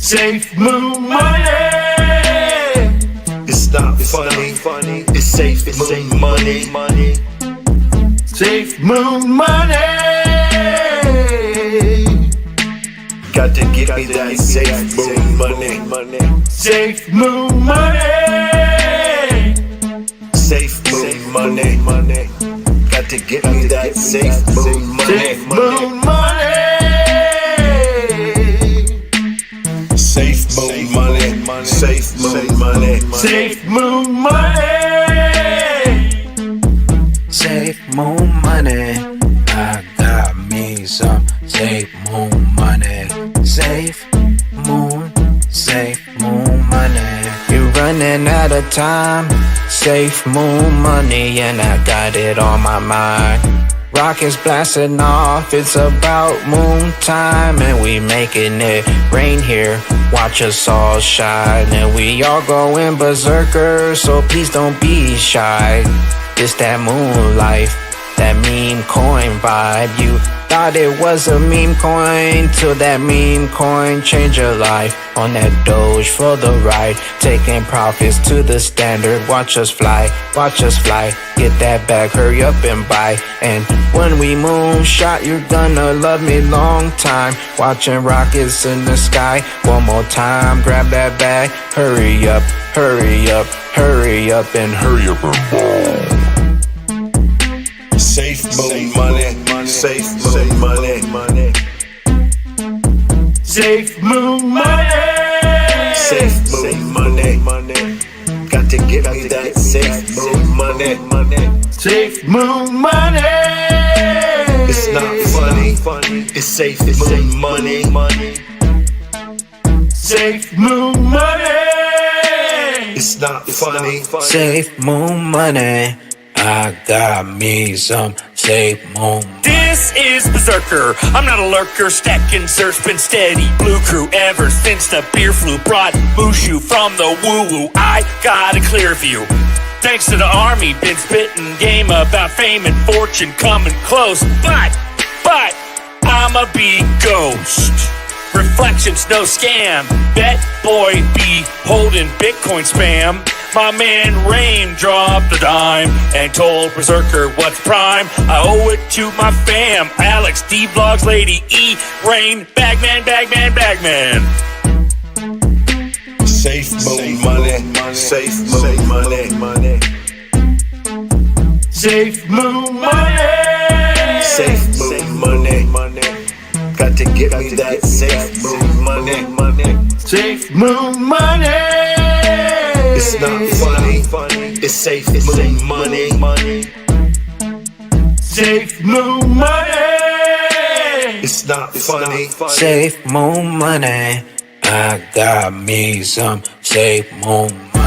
Safe moon money. It's not funny. It's safe moon money. Safe moon money. Got to get me that safe moon money. Safe moon money. Safe moon money. Got to get me that safe moon money. Safe moon money. Safe moon money. Safe moon money. Safe moon money. Safe moon money. I got me some safe moon money. Safe moon money. You're running out of time. Safe moon money, and I got it on my mind. Rockets blasting off, it's about moon time, and we making it rain here. Watch us all shine, and we all going berserker, so please don't be shy. It's that moon life, that meme coin vibe. You thought it was a meme coin, till that meme coin changed your life. On that Doge for the ride, taking profits to the standard. Watch us fly, get that bag, hurry up and buy. And when we moonshot, you're gonna love me long time. Watching rockets in the sky, one more time, grab that bag. Hurry up, and hurry up and ball. Safe moon money. Safe moon money. Safe moon money. Safe moon money. Got to get me that safe moon money. Safe moon money. It's not funny. It's safe moon money. Safe moon money. It's not funny. Safe moon money. I got me some safe moon. This is Berserker. I'm not a lurker, stacking zer's been steady. Blue crew ever since the beer flu brought Mushu from the woo-woo. I got a clear view. Thanks to the army, been spitting game about fame and fortune coming close. But I'm a big ghost. Reflections, no scam. Bet boy be holding Bitcoin spam. My man Rain dropped a dime and told Berserker what's prime. I owe it to my fam, Alex, D-Vlogs, Lady E, Rain, Bagman. Safe moon money. Safe moon money. Safe moon money. Safe moon money. Got to get me that safe moon money. Safe moon money. It's not funny. It's safe moon money. Safe moon money. It's not funny. Safe moon money. I got me some safe moon money.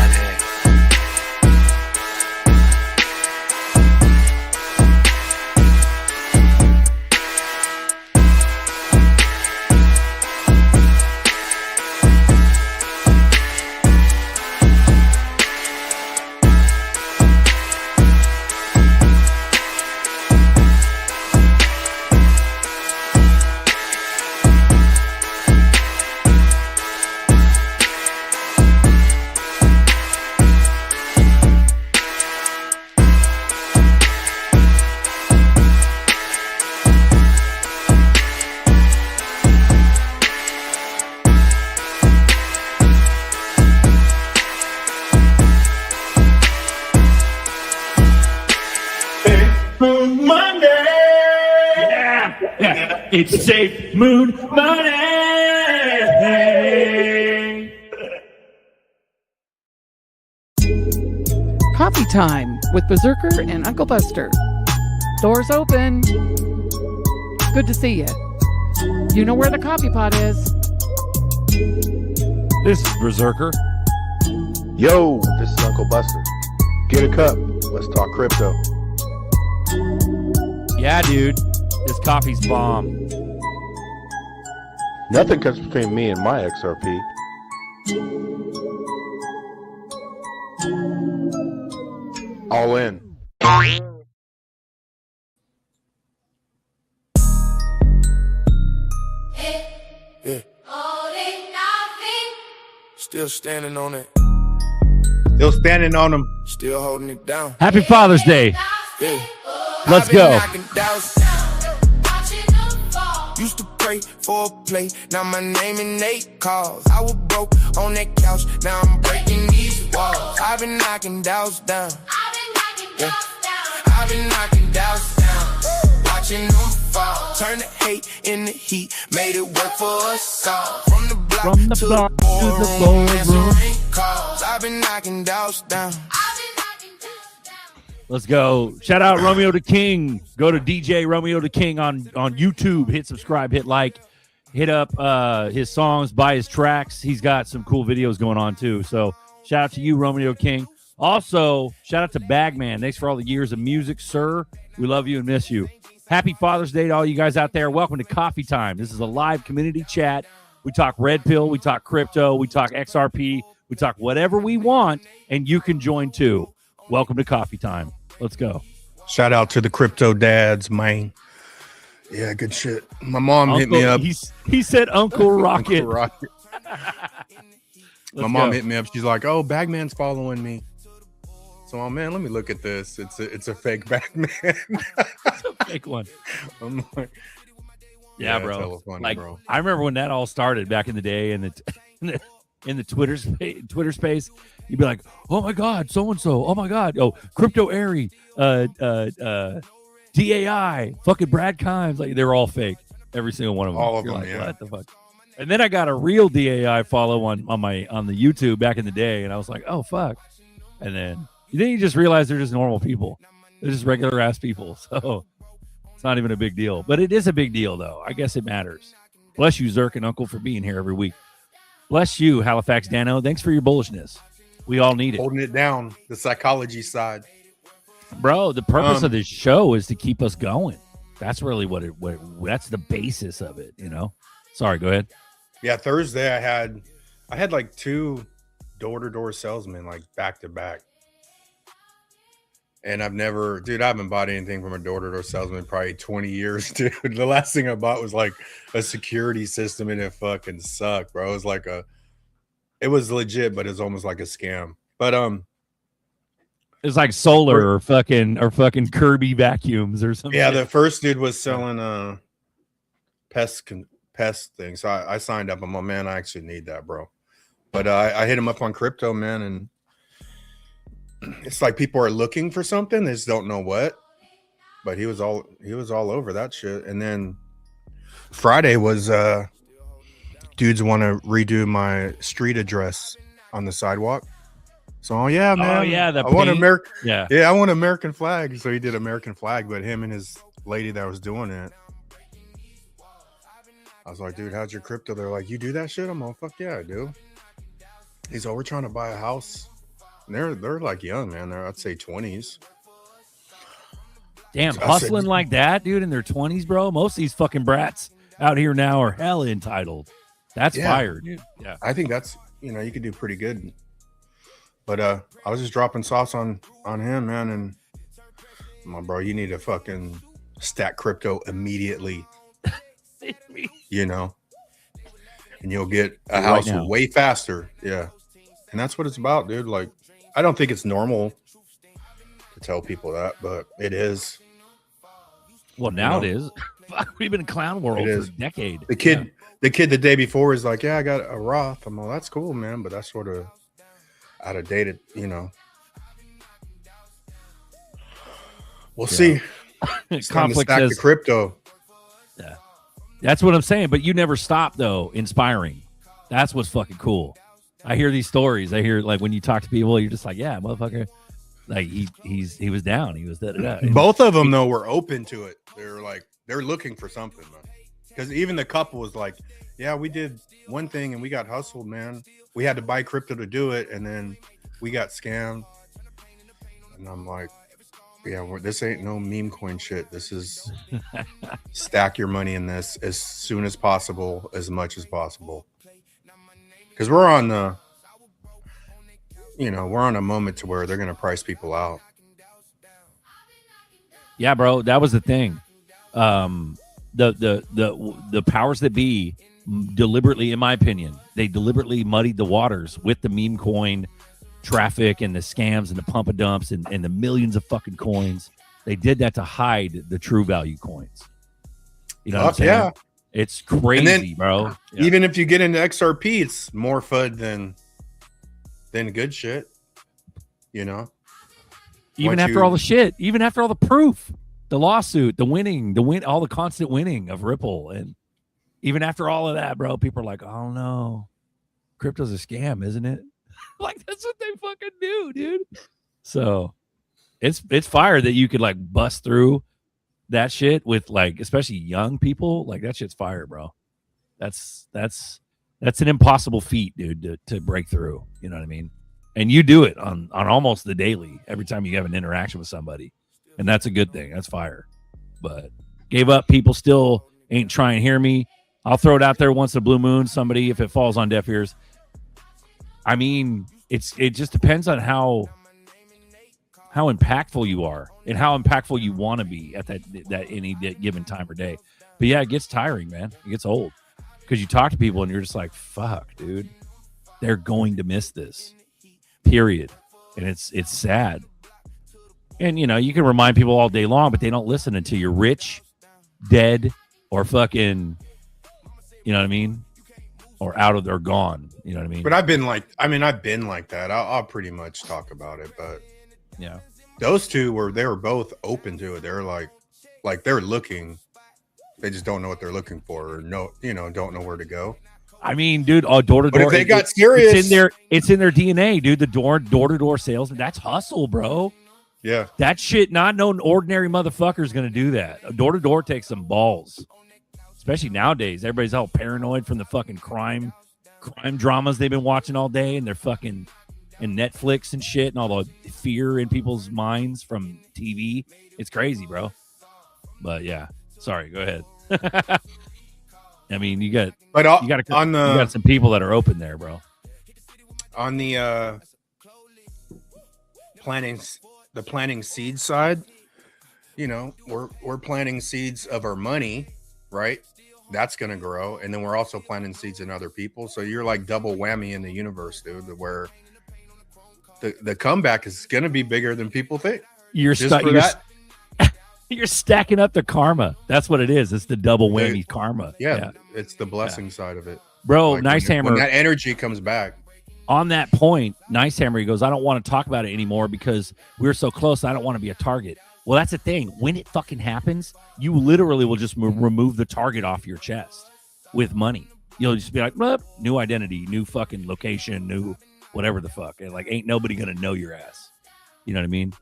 Moon money. Yeah. It's safe moon money. Coffee time with Berserker and Uncle Buster. Doors open. Good to see you. You know where the coffee pot is. This is Berserker. Yo, this is Uncle Buster. Get a cup. Let's talk crypto. Yeah, dude. This coffee's bomb. Nothing comes between me and my XRP. All in. Still standing on it. Still standing on them. Still holding it down. Happy Father's Day. Yeah. Let's I've been go. knocking doubts. Used to pray for a play. Now my name in 8 calls. I was broke on that couch. Now I'm breaking these walls. I've been knocking doubts down. Yeah. I've been knocking doubts down. Watching them fall. Turn the hate into heat. Made it work for us all. From the block to the boardroom. Answering calls. I've been knocking doubts down. Let's go. Shout out Romeo the King. Go to DJ Romeo the King on YouTube. Hit subscribe, hit like, hit up his songs, buy his tracks. He's got some cool videos going on too. So shout out to you, Romeo King. Also, shout out to Bagman. Thanks for all the years of music, sir. We love you and miss you. Happy Father's Day to all you guys out there. Welcome to Coffee Time. This is a live community chat. We talk red pill, we talk crypto, we talk XRP, we talk whatever we want, and you can join too. Welcome to Coffee Time. Let's go. Shout out to the crypto dads, man. Yeah, good shit. My mom hit me up. He said Uncle Rocket. Uncle Rocket. My mom hit me up. She's like, "Oh, Bagman's following me." So, oh man, let me look at this. It's a fake Bagman. It's a fake one. I'm like, yeah, bro. hella funny, like, bro. I remember when that all started back in the day, and in the Twitter space, you'd be like, "Oh my God, so and so! Oh my God, oh Crypto Airy, DAI, fucking Brad Kimes." Like they're all fake, every single one of them. All of You're them, like, yeah. What the fuck? And then I got a real DAI follow on the YouTube back in the day, and I was like, "Oh fuck!" And then you just realize they're just normal people. They're just regular ass people. So it's not even a big deal, but it is a big deal though. I guess it matters. Bless you, Zerk and Uncle, for being here every week. Bless you, Halifax Dano. Thanks for your bullishness. We all need it. Holding it down, the psychology side. Bro, the purpose of this show is to keep us going. That's really what that's the basis of it, you know? Sorry, go ahead. Yeah, Thursday I had like 2 door-to-door salesmen like back to back. And I haven't bought anything from a door-to-door salesman in probably 20 years, dude. The last thing I bought was like a security system, and it fucking sucked, bro. It was legit, but it's almost like a scam. But it's like solar or fucking Kirby vacuums or something. yeah, the first dude was selling pest things. So I signed up. I'm like, man, I actually need that, bro. But I hit him up on crypto, man, and it's like people are looking for something, they just don't know what. But he was all over that shit. And then Friday was dudes want to redo my street address on the sidewalk. So yeah, man. Oh yeah, I want American. Yeah, I want American flag. So he did American flag, but him and his lady that was doing it. I was like, dude, how's your crypto? They're like, you do that shit? I'm like, fuck yeah, I do. He's like, we're trying to buy a house. And they're like young, man. They're, I'd say 20s. Damn, So hustling like that, dude, in their 20s, bro. Most of these fucking brats out here now are hella entitled. That's fire, dude. Yeah, I think that's, you could do pretty good. But I was just dropping sauce on him, man. And I'm like, bro, you need to fucking stack crypto immediately, and you'll get a house way faster. Yeah. And that's what it's about, dude. Like, I don't think it's normal to tell people that, but it is. Well, now it is. We've been in clown world for a decade. The kid the day before is like, yeah, I got a Roth. I'm like, that's cool, man, but that's sort of out of dated, We'll see. It's time to stack the crypto. Yeah, that's what I'm saying. But you never stop though. Inspiring. That's what's fucking cool. I hear these stories. I hear like when you talk to people, you're just like, yeah, motherfucker. Like he was down. He was da. Both of them though were open to it. They're looking for something, man. Because even the couple was like, yeah, we did one thing and we got hustled, man. We had to buy crypto to do it, and then we got scammed. And I'm like, yeah, this ain't no meme coin shit. This is stack your money in this as soon as possible, as much as possible. Because we're on we're on a moment to where they're going to price people out. Yeah, bro, that was the thing. The powers that be deliberately, in my opinion, they deliberately muddied the waters with the meme coin traffic and the scams and the pump and dumps and the millions of fucking coins. They did that to hide the true value coins. You know what I'm saying? Yeah. It's crazy, bro. Yeah. Even if you get into XRP, it's more FUD than good shit. You know? Even after all the shit, even after all the proof, the lawsuit, the win, all the constant winning of Ripple. And even after all of that, bro, people are like, oh no, crypto's a scam, isn't it? Like, that's what they fucking do, dude. So it's fire that you could like bust through that shit with like, especially young people. Like, that shit's fire, bro. That's an impossible feat, dude, to break through. You know what I mean? And you do it on almost the daily, every time you have an interaction with somebody. And that's a good thing. That's fire. But gave up. People still ain't trying to hear me. I'll throw it out there once in a blue moon. Somebody, if it falls on deaf ears. I mean, it just depends on how impactful you are and how impactful you want to be at that any given time or day. But yeah, it gets tiring, man. It gets old because you talk to people and you're just like, fuck, dude, they're going to miss this, period. And it's sad. And, you know, you can remind people all day long, but they don't listen until you're rich, dead, or fucking, you know what I mean? Or out of, or gone. You know what I mean? But I've been like that. I'll pretty much talk about it. But yeah, those two they were both open to it. They're like they're looking. They just don't know what they're looking for, or don't know where to go. I mean, dude, door to door. But if they got serious, it's in their DNA, dude. The door to door sales, that's hustle, bro. Yeah, that shit. Not no ordinary motherfucker is gonna do that. Door to door takes some balls, especially nowadays. Everybody's all paranoid from the fucking crime dramas they've been watching all day, and they're fucking and Netflix and shit, and all the fear in people's minds from TV. It's crazy, bro. But yeah, sorry. Go ahead. I mean, you got some people that are open there, bro. On the planting seed side, we're planting seeds of our money, right? That's gonna grow, and then we're also planting seeds in other people. So you're like double whammy in the universe, dude. Where the comeback is gonna be bigger than people think. You're stacking up the karma. That's what it is. It's the double whammy karma. Yeah, it's the blessing side of it, bro. Like Nice Hammer. When that energy comes back. On that point, Nice Hammer, he goes, I don't want to talk about it anymore because we're so close. I don't want to be a target. Well, that's the thing. When it fucking happens, you literally will just remove the target off your chest with money. You'll just be like, new identity, new fucking location, new whatever the fuck. And like, ain't nobody going to know your ass. You know what I mean?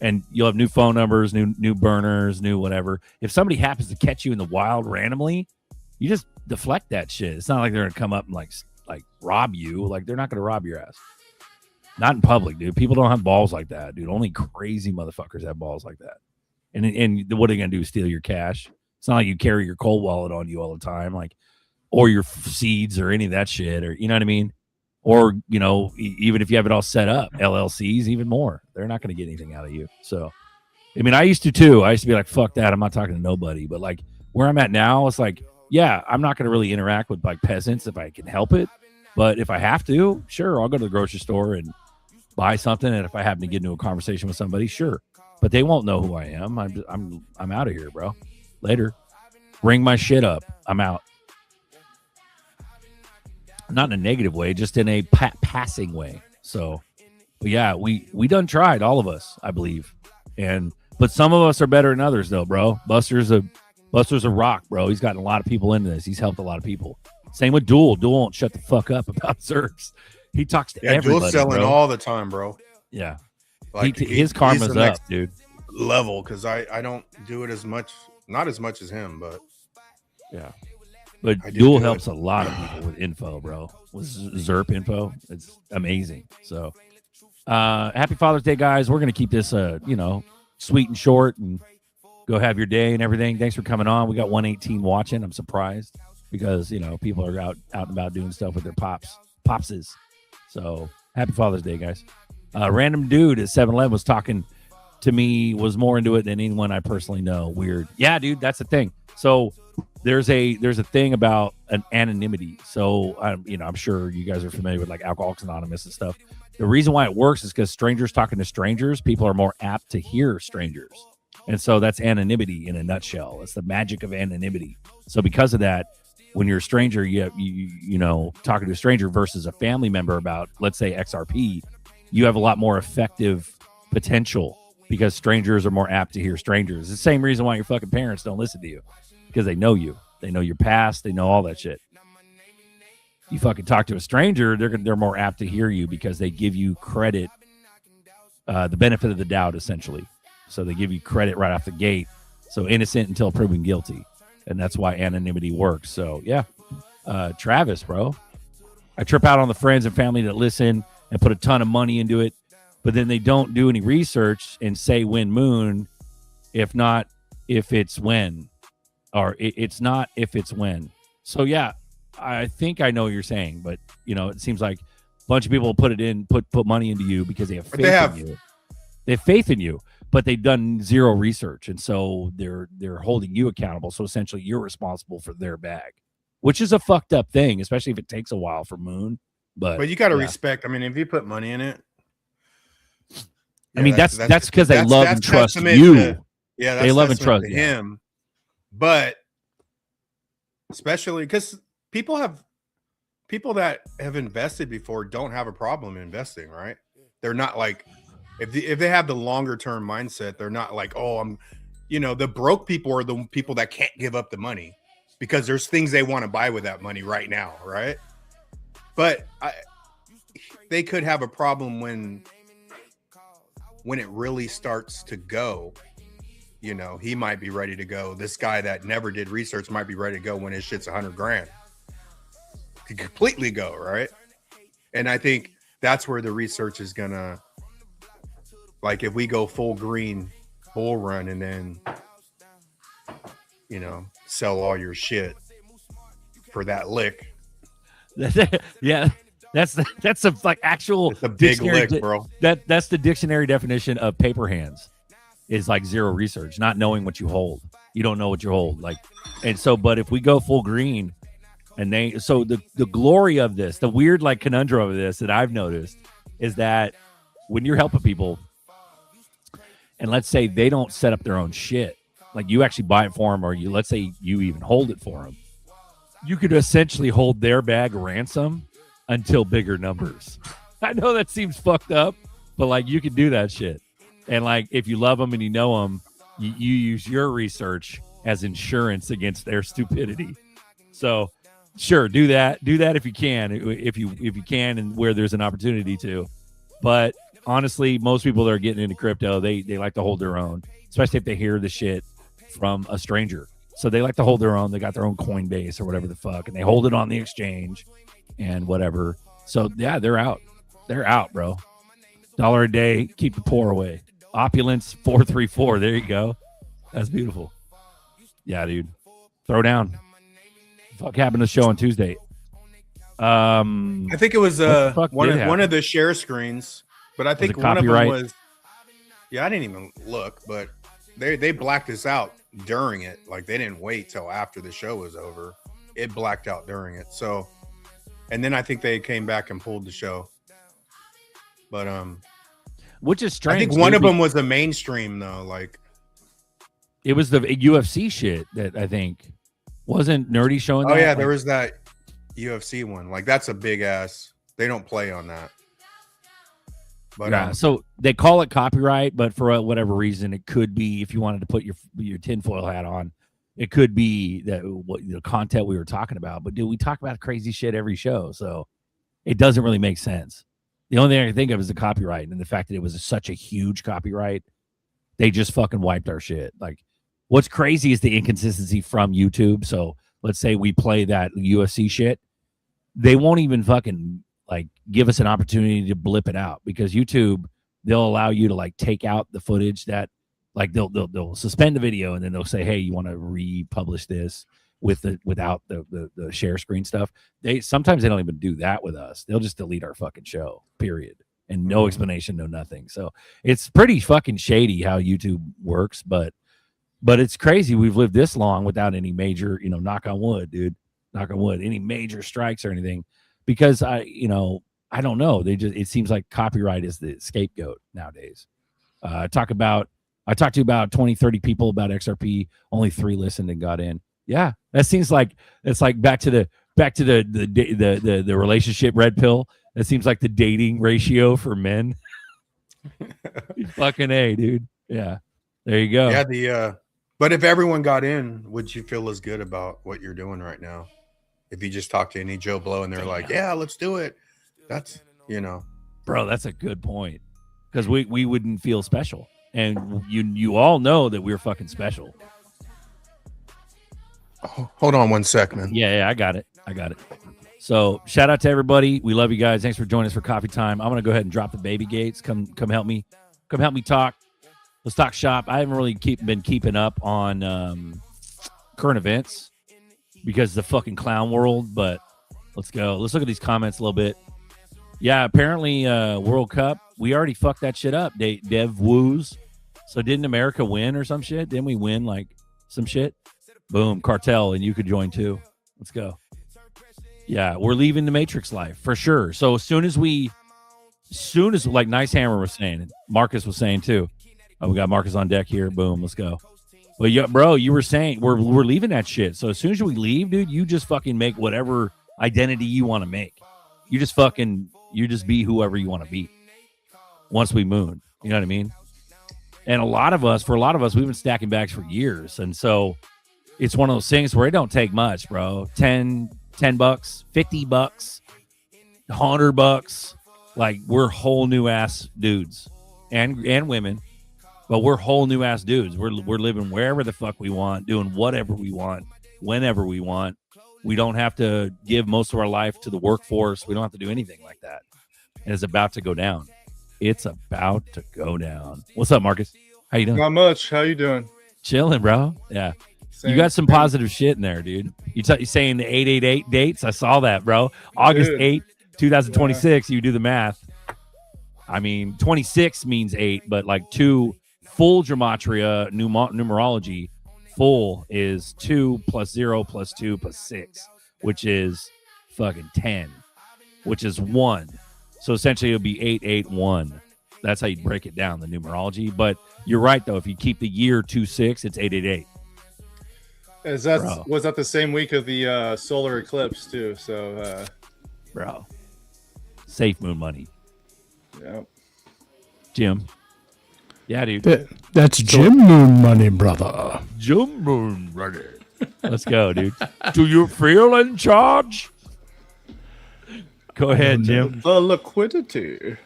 And you'll have new phone numbers, new burners, new whatever. If somebody happens to catch you in the wild randomly, you just deflect that shit. It's not like they're going to come up and like rob you. Like, they're not going to rob your ass. Not in public, dude. People don't have balls like that, dude. Only crazy motherfuckers have balls like that. And what are they going to do? Steal your cash? It's not like you carry your cold wallet on you all the time, like, or your seeds or any of that shit, or you know what I mean? Or, even if you have it all set up, LLCs, even more. They're not going to get anything out of you. So, I mean, I used to too. I used to be like, fuck that. I'm not talking to nobody. But like where I'm at now, it's like, yeah, I'm not going to really interact with like peasants if I can help it. But if I have to, sure, I'll go to the grocery store and buy something. And if I happen to get into a conversation with somebody, sure. But they won't know who I am. I'm out of here, bro. Later. Ring my shit up. I'm out. Not in a negative way, just in a passing way. So, yeah, we done tried, all of us, I believe. But some of us are better than others, though, bro. Buster's a rock, bro. He's gotten a lot of people into this. He's helped a lot of people. Same with Duel. Duel won't shut the fuck up about ZRKs. He talks to everybody. Duel's selling all the time, bro. Yeah, like his karma's up, dude. Level, because I don't do it as much, not as much as him, but yeah. But Duel helps a lot of people with info, bro. With ZRK info, it's amazing. So, happy Father's Day, guys. We're gonna keep this, sweet and short, and go have your day and everything. Thanks for coming on. We got 118 watching. I'm surprised because people are out and about doing stuff with their popses. So, happy Father's Day, guys. Random dude at 7-Eleven was talking to me was more into it than anyone I personally know. Weird. Yeah, dude, that's the thing. So there's a thing about an anonymity. So I'm sure you guys are familiar with like Alcoholics Anonymous and stuff. The reason why it works is because strangers talking to strangers, people are more apt to hear strangers. And so that's anonymity in a nutshell. It's the magic of anonymity. So because of that, when you're a stranger, you know, talking to a stranger versus a family member about, let's say, XRP, you have a lot more effective potential because strangers are more apt to hear strangers. It's the same reason why your fucking parents don't listen to you, because they know you. They know your past. They know all that shit. You fucking talk to a stranger, they're more apt to hear you because they give you credit, the benefit of the doubt, essentially. So they give you credit right off the gate. So innocent until proven guilty. And that's why anonymity works. So, yeah. Travis, bro. I trip out on the friends and family that listen and put a ton of money into it, but then they don't do any research and say when moon, if not, if it's when. Or it's not if it's when. So, yeah, I think I know what you're saying. But, you know, it seems like a bunch of people put money into you because they have faith in you. They have faith in you. But they've done zero research, and so they're holding you accountable. So essentially, you're responsible for their bag, which is a fucked up thing, especially if it takes a while for Moon. But you got to respect. I mean, if you put money in it, I mean that's because they love and trust you. They love and trust him. But especially because people that have invested before don't have a problem investing, right? They're not like. If they have the longer term mindset, they're not like, oh, the broke people are the people that can't give up the money because there's things they want to buy with that money right now, right? But they could have a problem when it really starts to go. You know, he might be ready to go. This guy that never did research might be ready to go when his shit's $100,000 to completely go, right? And I think that's where the research is gonna. Like if we go full green bull run and then, sell all your shit for that lick. Yeah, that's a like actual. It's a big lick, bro. That's the dictionary definition of paper hands. Is like zero research, not knowing what you hold. You don't know what you hold, but if we go full green, and the glory of this, the weird like conundrum of this that I've noticed is that when you're helping people. And let's say they don't set up their own shit. Like you actually buy it for them, or let's say you even hold it for them. You could essentially hold their bag ransom until bigger numbers. I know that seems fucked up, but like you can do that shit. And like if you love them and you know them, you use your research as insurance against their stupidity. So sure, do that. Do that if you can, if you can, and where there's an opportunity to. But honestly, most people that are getting into crypto, they like to hold their own, especially if they hear the shit from a stranger. So they like to hold their own. They got their own Coinbase or whatever the fuck, and they hold it on the exchange and whatever. So yeah, they're out. They're out, bro. $1 a day, keep the poor away. Opulence 434. There you go. That's beautiful. Yeah, dude. Throw down. Fuck happened to the show on Tuesday. I think it was one of the share screens. But I think one of them was, I didn't even look, but they blacked us out during it. Like they didn't wait till after the show was over. It blacked out during it. So, and then I think they came back and pulled the show. But which is strange. I think one of them was the mainstream though. Like it was the UFC shit that I think wasn't Nerdy showing. Oh that? yeah, there was that UFC one. Like that's a big ass. They don't play on that. But, yeah, so they call it copyright, but for whatever reason, it could be, if you wanted to put your tinfoil hat on, it could be that the content we were talking about. But dude, we talk about crazy shit every show, so it doesn't really make sense. The only thing I can think of is the copyright and the fact that it was such a huge copyright. They just fucking wiped our shit. Like, what's crazy is the inconsistency from YouTube. So let's say we play that UFC shit, they won't even fucking like give us an opportunity to blip it out, because YouTube, they'll allow you to like take out the footage that like they'll suspend the video, and then they'll say, hey, you want to republish this without the share screen stuff. Sometimes they don't even do that with us. They'll just delete our fucking show, period. and no explanation, no nothing. So it's pretty fucking shady how YouTube works, but it's crazy we've lived this long without any major, knock on wood, dude, knock on wood, any major strikes or anything, because I don't know. It seems like copyright is the scapegoat nowadays. I talked to about 20, 30 people about XRP. Only 3 listened and got in. Yeah, that seems like it's like back to the relationship red pill. That seems like the dating ratio for men. Fucking A, dude. Yeah, there you go. Yeah, but if everyone got in, would you feel as good about what you're doing right now? If you just talk to any Joe Blow and they're like, yeah, let's do it. That's, Bro, that's a good point. Because we wouldn't feel special. And you all know that we're fucking special. Oh, hold on 1 sec, man. Yeah, I got it. So shout out to everybody. We love you guys. Thanks for joining us for coffee time. I'm gonna go ahead and drop the baby gates. Come help me. Come help me talk. Let's talk shop. I haven't really been keeping up on current events because of the fucking clown world. But let's go. Let's look at these comments a little bit. Yeah, apparently World Cup, we already fucked that shit up. Dev woos. So didn't America win or some shit? Didn't we win like some shit? Boom, cartel, and you could join too. Let's go. Yeah, we're leaving the Matrix life for sure. So as soon as like Nice Hammer was saying, Marcus was saying too. Oh, we got Marcus on deck here. Boom, let's go. Well, yeah, bro, you were saying we're leaving that shit. So as soon as we leave, dude, you just fucking make whatever identity you want to make. You just be whoever you want to be. Once we moon, you know what I mean? And for a lot of us, we've been stacking bags for years, and so it's one of those things where it don't take much, bro. $10, $50, $100. Like, we're whole new ass dudes and women, but we're whole new ass dudes. We're living wherever the fuck we want, doing whatever we want, whenever we want. We don't have to give most of our life to the workforce. We don't have to do anything like that. And it's about to go down. It's about to go down. What's up, Marcus? How you doing? Not much. How you doing? Chilling, bro. Yeah. You got some positive shit in there, dude. You saying the 888 dates? I saw that, bro. August 8th, 2026. Yeah. You do the math. I mean, 26 means 8, but like 2 full gematria numerology. Full is 2 plus 0 plus 2 plus 6, which is fucking 10, which is 1. So essentially it'll be 881. That's how you break it down, the numerology. But you're right, though. If you keep the year 26, it's 888. Was that the same week of the solar eclipse too? So, bro, safe moon money. Yeah, Jim. Yeah, dude. That's Jim Moon money, brother. Jim Moon money. Let's go, dude. Do you feel in charge? Go ahead, Jim. The liquidity.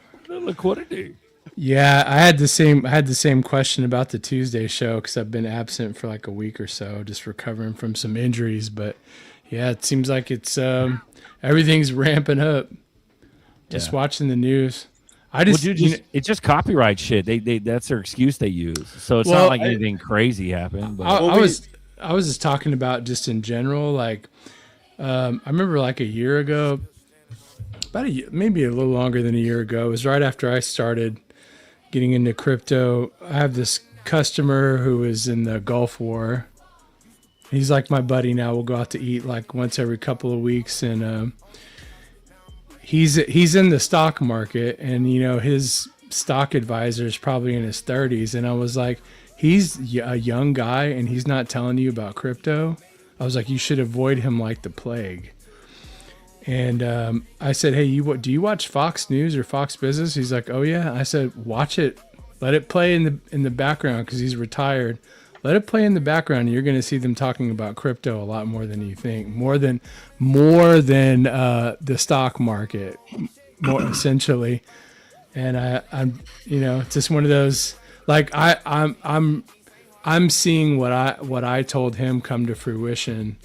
Yeah, I had the same question about the Tuesday show because I've been absent for like a week or so, just recovering from some injuries. But yeah, it seems like it's everything's ramping up. Just watching the news. It's just copyright shit. They that's their excuse they use. So it's not like anything crazy happened. But. I was just talking about just in general. Like I remember like a year ago, maybe a little longer than a year ago. It was right after I started getting into crypto. I have this customer who is in the Gulf War. He's like my buddy now. We'll go out to eat like once every couple of weeks, and he's in the stock market, and his stock advisor is probably in his 30s, and I was like, he's a young guy and he's not telling you about crypto. I was like, you should avoid him like the plague. And I said, hey, do you watch Fox News or Fox Business? He's like, oh yeah. I said, watch it, let it play in the background, because he's retired. Let it play in the background, and you're going to see them talking about crypto a lot more than you think, more than the stock market, more essentially. And I'm it's just one of those, like I'm seeing what I told him come to fruition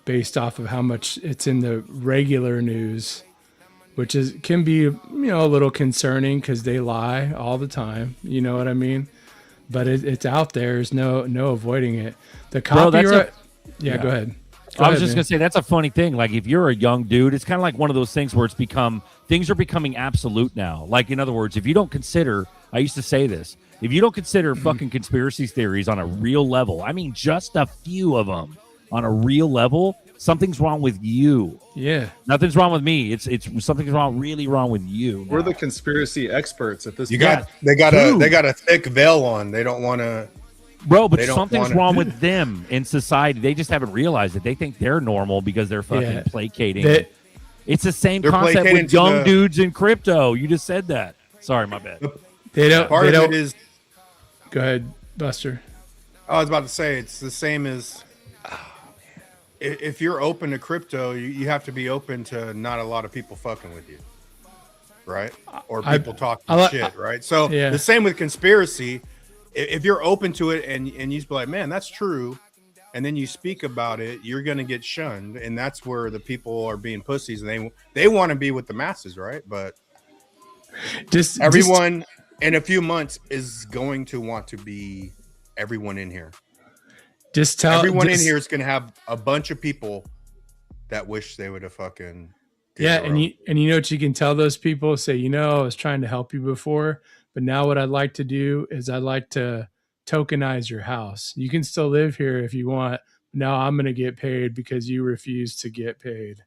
based off of how much it's in the regular news, which can be a little concerning because they lie all the time. You know what I mean? But it's out there. There's no avoiding it. The copyright. Go ahead. I was just gonna say that's a funny thing. Like if you're a young dude, it's kind of like one of those things where things are becoming absolute now. Like in other words, if you don't consider, I used to say this, if you don't consider fucking conspiracy theories on a real level, I mean just a few of them on a real level, something's wrong with you. Yeah, nothing's wrong with me. It's something's really wrong with you. We're the conspiracy experts at this They point. got a thick veil on. They don't want to. Bro, but something's wrong with them in society. They just haven't realized it. They think they're normal because they're fucking placating. It's the same concept with young dudes in crypto. You just said that. Sorry, my bad. They don't. Part of it is. Go ahead, Buster. I was about to say it's the same as. If you're open to crypto, you have to be open to not a lot of people fucking with you, right? Or people talking shit, right? So the same with conspiracy. If you're open to it and you be like, man, that's true, and then you speak about it, you're gonna get shunned, and that's where the people are being pussies, and they want to be with the masses, right? But everyone in a few months is going to want to be everyone in here. Everyone in here is gonna have a bunch of people that wish they would have fucking and you know what you can tell those people? Say, I was trying to help you before. But now what I'd like to do is I'd like to tokenize your house. You can still live here if you want. Now I'm going to get paid because you refuse to get paid.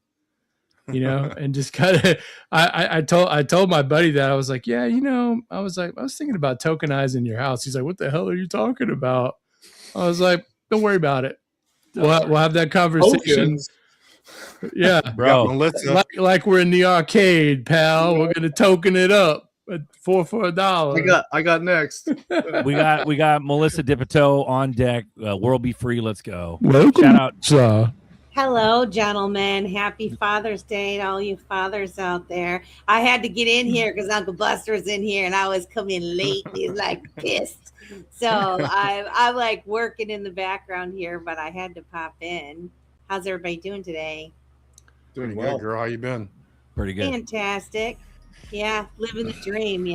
And just kind of, I told my buddy that. I was like, yeah, I was thinking about tokenizing your house. He's like, what the hell are you talking about? I was like, don't worry about it. We'll have that conversation. Yeah, bro. Like we're in the arcade, pal. We're going to token it up. For $1. I got next. we got Melissa Dipito on deck. World be free. Let's go. Welcome. Shout out. Hello, gentlemen. Happy Father's Day to all you fathers out there. I had to get in here because Uncle Buster's in here, and I was coming late. He's like pissed. So I'm like working in the background here, but I had to pop in. How's everybody doing today? Doing well, girl. How you been? Pretty good. Fantastic. Yeah, living the dream,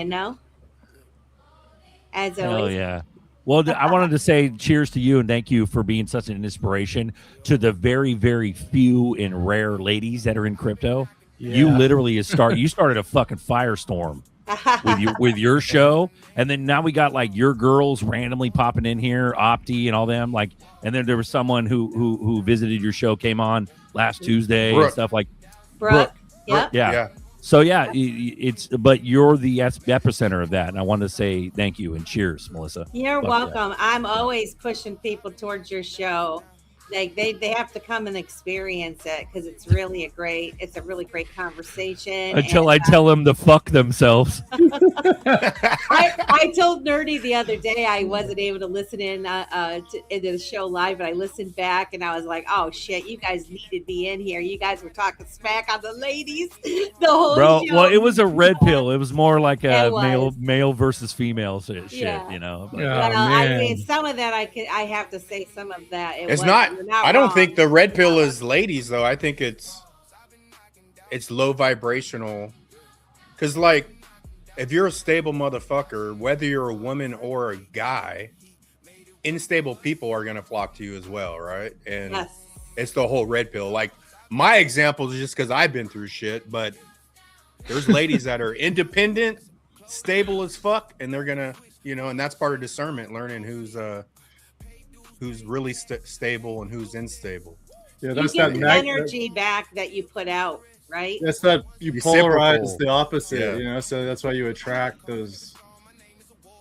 As always. Hell yeah. Well, I wanted to say cheers to you and thank you for being such an inspiration to the very, very few and rare ladies that are in crypto. Yeah. You literally you started a fucking firestorm with your show, and then now we got like your girls randomly popping in here, Opti and all them, like, and then there was someone who visited your show, came on last Tuesday and stuff like Brooke. Yep. Yeah. So yeah, but you're the epicenter of that, and I want to say thank you and cheers, Melissa. You're welcome. I'm always pushing people towards your show. Like they have to come and experience it because it's a really great conversation. Until I tell them to fuck themselves. I told Nerdy the other day I wasn't able to listen into the show live, but I listened back and I was like, oh shit, you guys needed me in here. You guys were talking smack on the ladies the whole show. Well, it was a red pill. It was more like a male versus female shit, But, I mean, some of that I have to say some of that. It's not. I don't think the red pill is ladies though. I think it's low vibrational. Cause like if you're a stable motherfucker, whether you're a woman or a guy, unstable people are gonna flock to you as well, right? And it's the whole red pill. Like my example is just because I've been through shit, but there's ladies that are independent, stable as fuck, and they're gonna, and that's part of discernment, learning who's really stable and who's unstable. Yeah, that's you get the energy back that you put out, right? That's that you polarize the opposite, so that's why you attract the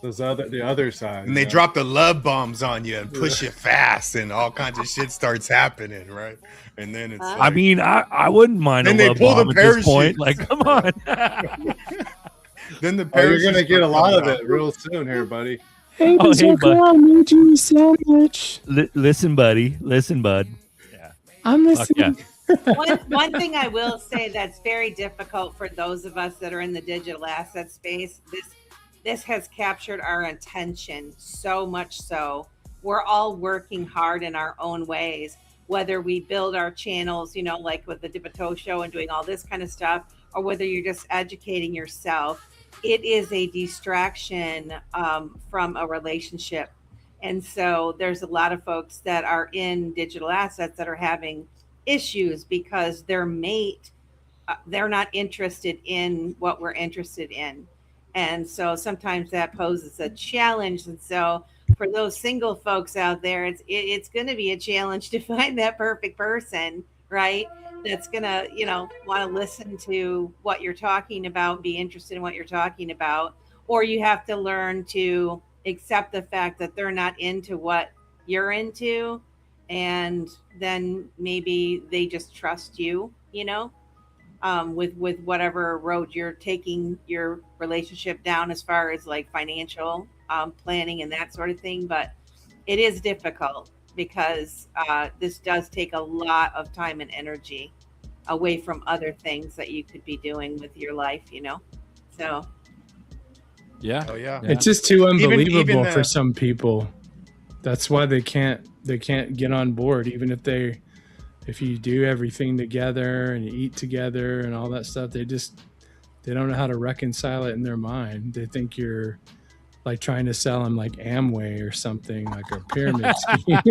other side. And they drop the love bombs on you and push you fast, and all kinds of shit starts happening, right? And then it's I mean, I wouldn't mind a love bomb at this point. Like, come on. Then you're gonna get a lot of it real soon here, buddy. Hey, buddy. Sandwich. Listen, buddy. Listen, bud. Yeah. I'm listening. One thing I will say that's very difficult for those of us that are in the digital asset space, this has captured our attention so much so. We're all working hard in our own ways, whether we build our channels, like with the Dipito show and doing all this kind of stuff, or whether you're just educating yourself. It is a distraction from a relationship. And so there's a lot of folks that are in digital assets that are having issues because their mate, they're not interested in what we're interested in. And so sometimes that poses a challenge. And so for those single folks out there, it's going to be a challenge to find that perfect person, right? That's going to, want to listen to what you're talking about, be interested in what you're talking about. Or you have to learn to accept the fact that they're not into what you're into. And then maybe they just trust you, with whatever road you're taking your relationship down as far as like financial planning and that sort of thing. But it is difficult because this does take a lot of time and energy away from other things that you could be doing with your life, so Yeah. Oh yeah. It's just too unbelievable even for some people. That's why they can't get on board, even if you do everything together and you eat together and all that stuff. They don't know how to reconcile it in their mind. They think you're like trying to sell them like Amway or something, like a pyramid scheme.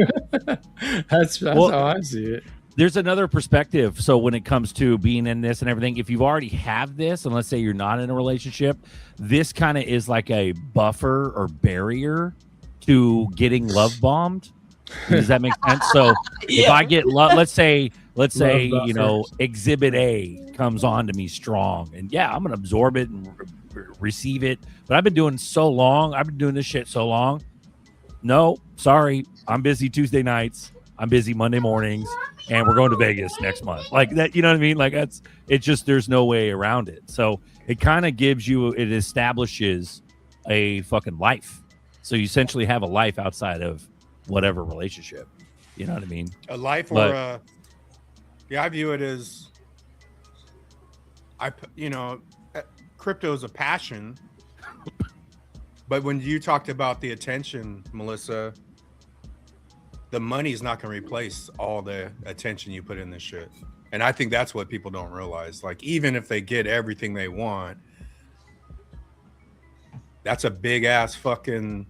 That's how I see it. There's another perspective. So when it comes to being in this and everything, if you already have this, and let's say you're not in a relationship, this kind of is like a buffer or barrier to getting love bombed. Does that make sense? So if I get let's say exhibit A comes on to me strong, and I'm gonna absorb it and receive it. But I've been doing this shit so long. No, sorry, I'm busy Tuesday nights. I'm busy Monday mornings, and we're going to Vegas next month. Like that, you know what I mean? Like it's just there's no way around it. So it kind of it establishes a fucking life. So you essentially have a life outside of whatever relationship. You know what I mean? A life I view it as crypto is a passion. But when you talked about the attention, Melissa, the money's not going to replace all the attention you put in this shit. And I think that's what people don't realize. Like, even if they get everything they want, that's a big ass fucking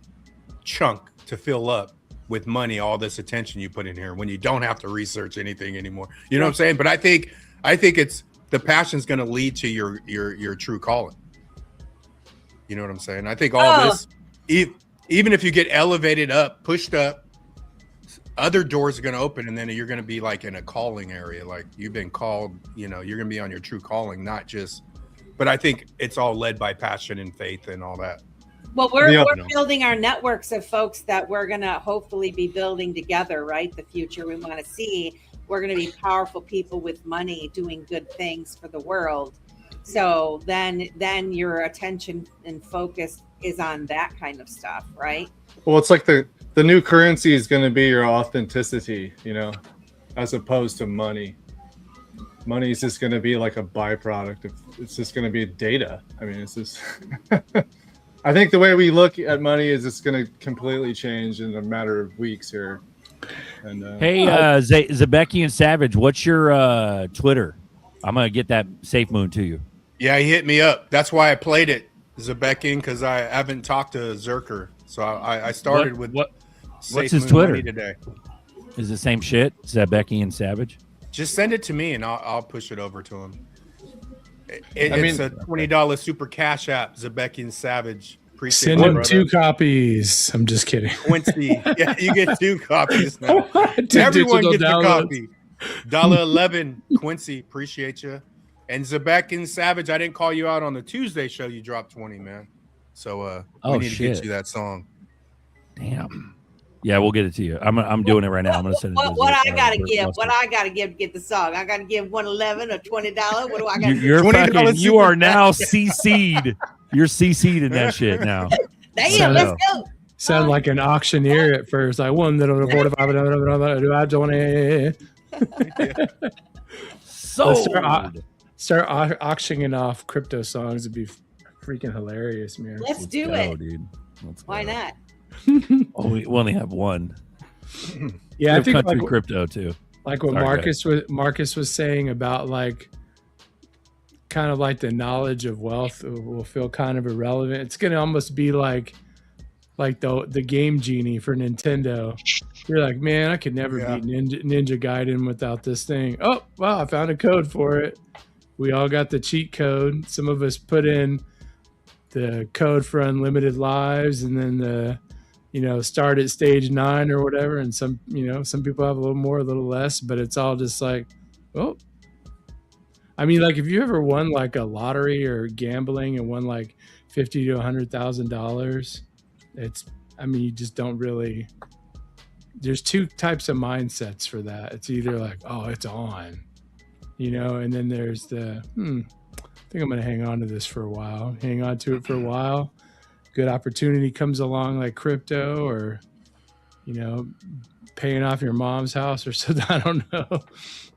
chunk to fill up with money, all this attention you put in here when you don't have to research anything anymore. You know what I'm saying? But I think it's the passion's going to lead to your true calling. You know what I'm saying? I think all this, even if you get elevated up, pushed up, other doors are going to open, and then you're going to be like in a calling area. Like you've been called, you're going to be on your true calling, not just, but I think it's all led by passion and faith and all that. Well, we're building our networks of folks that we're going to hopefully be building together, right? The future we want to see. We're going to be powerful people with money doing good things for the world. So then your attention and focus is on that kind of stuff, right? Well, it's like the new currency is going to be your authenticity, as opposed to money. Money is just going to be like a byproduct. It's just going to be data. I mean, it's just... I think the way we look at money is it's going to completely change in a matter of weeks here. And hey, Zabecki and Savage, what's your Twitter? I'm going to get that Safe Moon to you. Yeah, he hit me up. That's why I played it, Zabecki, because I haven't talked to ZRK. So I started with what's his Twitter today. Is it the same shit, Zabecki and Savage? Just send it to me and I'll push it over to him. It's a $20 super cash app, Zabecki and Savage. Send him 2 copies. I'm just kidding. Quincy, yeah, you get 2 copies now. Everyone gets a copy. $1.11, Quincy, appreciate you. And Zabecki and Savage, I didn't call you out on the Tuesday show. You dropped 20, man. So we need to get you that song. Damn. Yeah, we'll get it to you. I'm doing it right now. I'm gonna send it. What I gotta give to get the song? I gotta give $111 or $20. What do I got? You're fucking. You are now CC'd. You're CC'd in that shit now. Damn, let's go. Sound like an auctioneer at first. I won that on 45. Do I join it? So start auctioning off crypto songs. It'd be freaking hilarious, man. Let's do it, dude. Why not? We only have one. Yeah, I think country crypto too. Like what Marcus was saying about like kind of like the knowledge of wealth will feel kind of irrelevant. It's going to almost be like like the Game Genie for Nintendo. You're like, man, I could never beat Ninja Gaiden without this thing. Oh, wow, I found a code for it. We all got the cheat code. Some of us put in the code for unlimited lives, and then the, start at stage 9 or whatever. And some people have a little more, a little less, but it's all just like, oh. I mean, like, if you ever won like a lottery or gambling and won like $50,000 to $100,000, you just don't really. There's two types of mindsets for that. It's either like, oh, it's on, and then there's the, I think I'm going to hang on to this for a while. Hang on to it for a while. Good opportunity comes along, like crypto, or, paying off your mom's house or something. I don't know,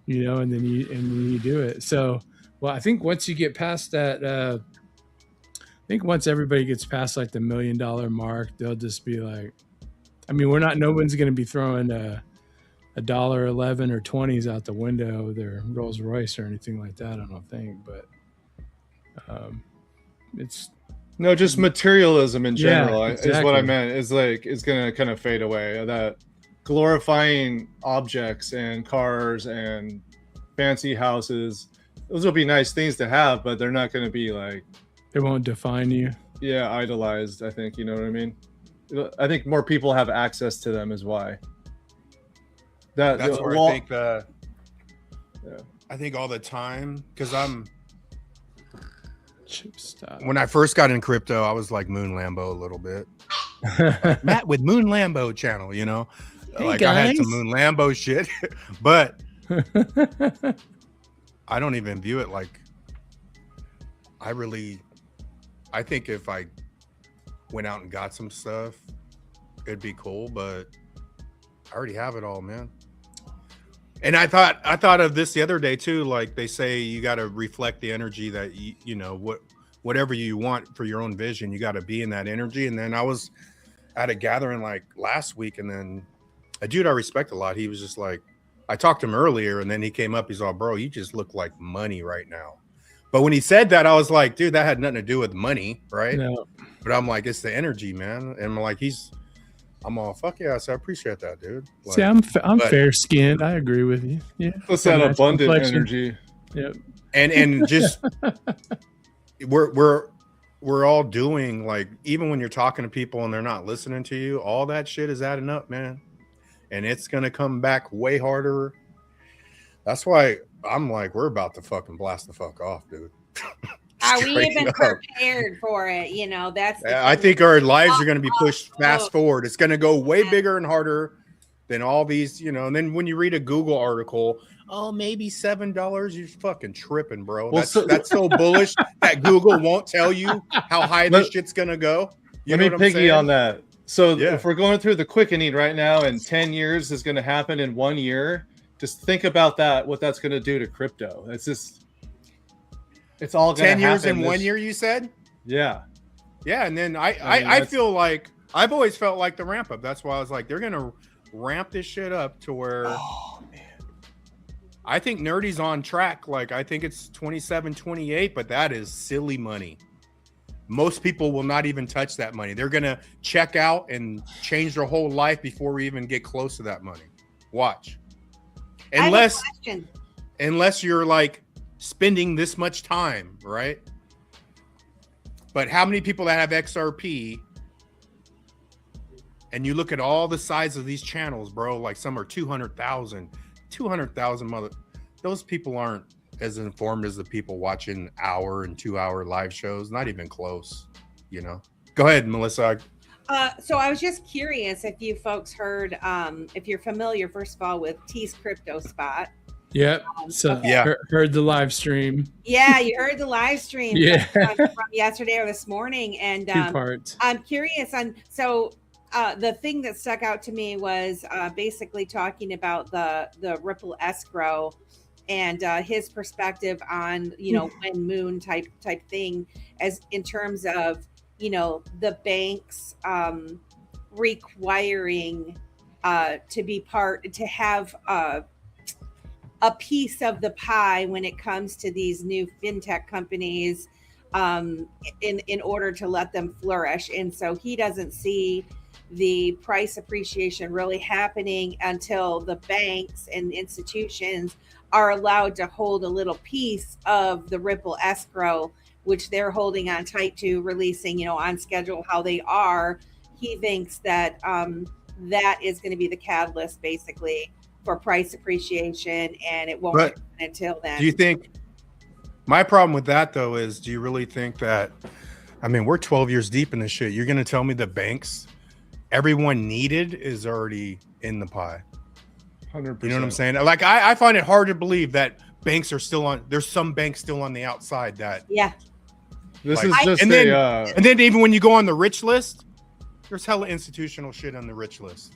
and then you do it. So, well, I think once you get past that, I think once everybody gets past like the $1 million mark, they'll just be like, no one's going to be throwing a $1.11 or 20s out the window with their Rolls Royce or anything like that. I don't think, but it's no, just materialism in general is what I exactly. meant. Is like it's going to kind of fade away. That glorifying objects and cars and fancy houses, those will be nice things to have, but they're not going to be like, they won't define you. Yeah, idolized. I think, you know what I mean. I think more people have access to them is why. That's where I think I think all the time, because when I first got in crypto, I was like Moon Lambo a little bit. Like Matt with Moon Lambo channel, Hey, like guys. I had some Moon Lambo shit, but I don't even view it like I think if I went out and got some stuff, it'd be cool, but I already have it all, man. And I thought of this the other day too. Like they say, you got to reflect the energy that whatever you want for your own vision, you got to be in that energy. And then I was at a gathering like last week, and then a dude I respect a lot, he was just like, I talked to him earlier, and then he came up, he's all, bro, you just look like money right now. But when he said that, I was like, dude, that had nothing to do with money, right? No. But I'm like, it's the energy, man. And I'm like, I'm all, fuck yeah, so I appreciate that, dude. Like, see, I'm fair skinned. I agree with you. Yeah, it's that abundant energy. Yep. And just we're all doing, like, even when you're talking to people and they're not listening to you, all that shit is adding up, man. And it's gonna come back way harder. That's why I'm like, we're about to fucking blast the fuck off, dude. Are we even prepared for it? That's I think our lives are going to be pushed fast forward. It's going to go way bigger and harder than all these, and then when you read a Google article, oh, maybe $7, you're fucking tripping, bro. Well, that's so bullish that Google won't tell you how high this shit's going to go. Let me piggy on that. So if we're going through the quickening right now and 10 years is going to happen in 1 year, just think about that, what that's going to do to crypto. It's all going to 10 years in 1 year, you said? Yeah. Yeah, and then I feel like I've always felt like the ramp up. That's why I was like, they're going to ramp this shit up to where I think Nerdy's on track. Like, I think it's 27, 28, but that is silly money. Most people will not even touch that money. They're going to check out and change their whole life before we even get close to that money. Watch. Unless you're like spending this much time, right? But how many people that have XRP, and you look at all the size of these channels, bro, like some are 200,000 those people aren't as informed as the people watching hour and 2 hour live shows. Not even close, Go ahead, Melissa. So I was just curious if you folks heard, if you're familiar, first of all, with T's Crypto Spot. Yep. Heard the live stream. Yeah, you heard the live stream from yesterday or this morning. And 2 parts. I'm curious on, the thing that stuck out to me was basically talking about the Ripple escrow and his perspective on, when moon type thing, as in terms of, the banks requiring to have a piece of the pie when it comes to these new fintech companies in order to let them flourish. And so he doesn't see the price appreciation really happening until the banks and institutions are allowed to hold a little piece of the Ripple escrow, which they're holding on tight to, releasing, on schedule how they are. He thinks that that is going to be the catalyst basically for price appreciation, and it won't happen until then. Do you think, my problem with that though is, do you really think that, I mean, we're 12 years deep in this shit. You're going to tell me the banks, everyone needed is already in the pie? 100%. You know what I'm saying? Like, I find it hard to believe that banks are still on, there's some banks still on the outside that. Yeah. This like, is just and then even when you go on the rich list, there's hella institutional shit on the rich list.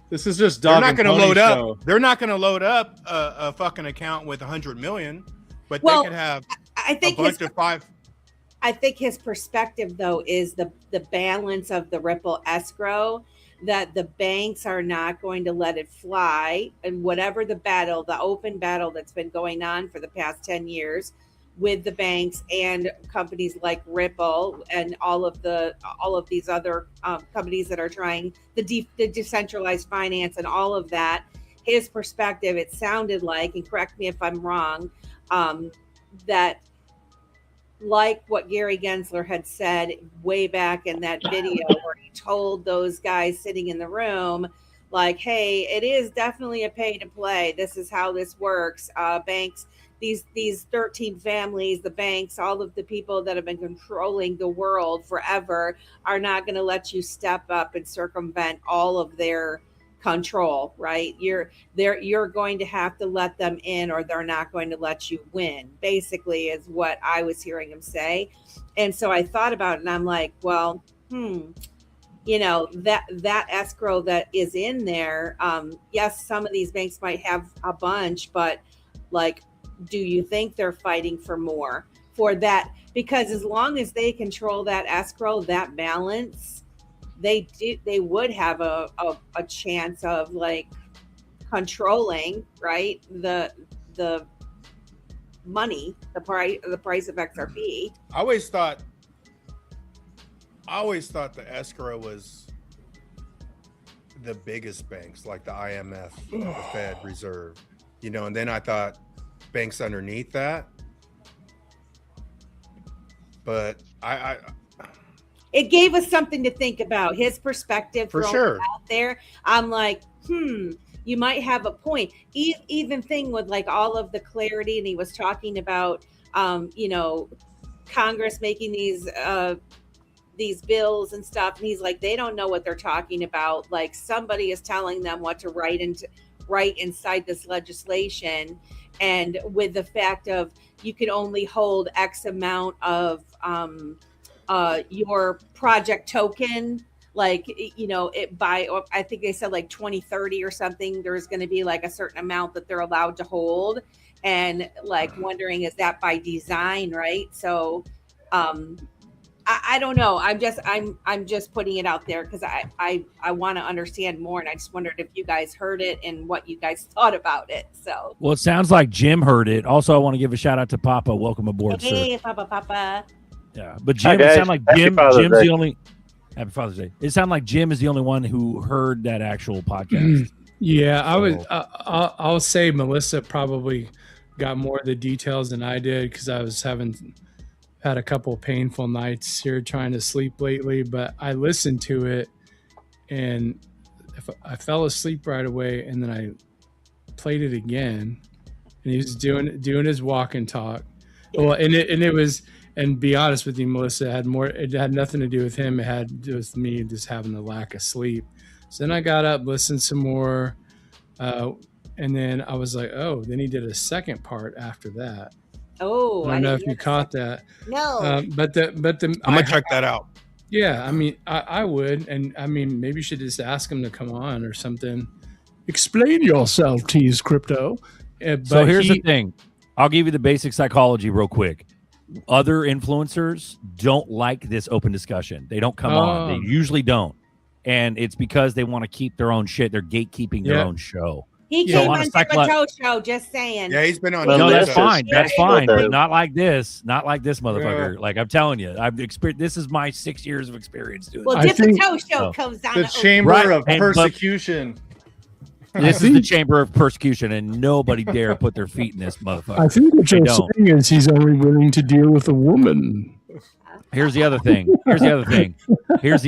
This is just They're dog not and going to pony load show. up. They're not going to load up a fucking account with 100 million, but Well, they could have I think a bunch of five. I think his perspective though is the balance of the Ripple escrow, that the banks are not going to let it fly, and whatever the battle, the open battle that's been going on for the past 10 years with the banks and companies like Ripple and all of these other companies that are trying the decentralized finance and all of that. His perspective, it sounded like, and correct me if I'm wrong, that like what Gary Gensler had said way back in that video where he told those guys sitting in the room, like, hey, it is definitely a pay to play. This is how this works. Banks, these 13 families, the banks, all of the people that have been controlling the world forever are not going to let you step up and circumvent all of their control, right? You're going to have to let them in, or they're not going to let you win, basically, is what I was hearing him say. And so I thought about it and I'm like, well, that escrow that is in there, yes, some of these banks might have a bunch, but like, do you think they're fighting for more for that? Because as long as they control that escrow, that balance, they would have a chance of like controlling, right, the money, the price of XRP. I always thought the escrow was the biggest banks, like the IMF, the Fed Reserve, and then I thought banks underneath that. But it gave us something to think about. His perspective for sure out there. I'm like, you might have a point. Even thing with like all of the clarity, and he was talking about, Congress making these bills and stuff, and he's like, they don't know what they're talking about. Like somebody is telling them what to write inside this legislation, and with the fact of you can only hold X amount of your project token, like, it by, I think they said like 2030 or something, there's going to be like a certain amount that they're allowed to hold, and like wondering, is that by design, right? So I don't know. I'm just putting it out there because I want to understand more, and I just wondered if you guys heard it and what you guys thought about it. So, well, it sounds like Jim heard it. Also, I want to give a shout out to Papa. Welcome aboard, hey, sir. Papa. Yeah, but Jim, it sounded like Jim's the only. Happy Father's Day. It sounded like Jim is the only one who heard that actual podcast. Yeah, I'll say Melissa probably got more of the details than I did because I was had a couple of painful nights here trying to sleep lately, but I listened to it and if I fell asleep right away, and then I played it again, and he was doing his walk and talk. Well, it was, and be honest with you, Melissa, it had nothing to do with him. It had to do with me just having the lack of sleep. So then I got up, listened some more, and then I was like, oh, then he did a second part after that. Oh, I don't know if you caught that. No. But the I'm gonna check that out. Yeah, I mean, I would, and I mean, maybe you should just ask him to come on or something. Explain yourself, Tease Crypto. So here's the thing. I'll give you the basic psychology real quick. Other influencers don't like this open discussion. They don't come on. They usually don't. And it's because they want to keep their own shit. They're gatekeeping their own show. He So came on on a Dip psycholo- Toe Show, just saying. Yeah, he's been on. Well, No, that's this fine. is That's special, fine. though. But not like this. Not like this motherfucker. Like I'm telling you, I've experienced. This is my 6 years of experience doing. Well, I Dip think- Toe Show Oh. comes on. The chamber Right, of and- but- persecution. This is the chamber of persecution, and nobody dare put their feet in this motherfucker. I think what They you're don't. saying is he's only willing to deal with a woman. Here's the other thing. Here's the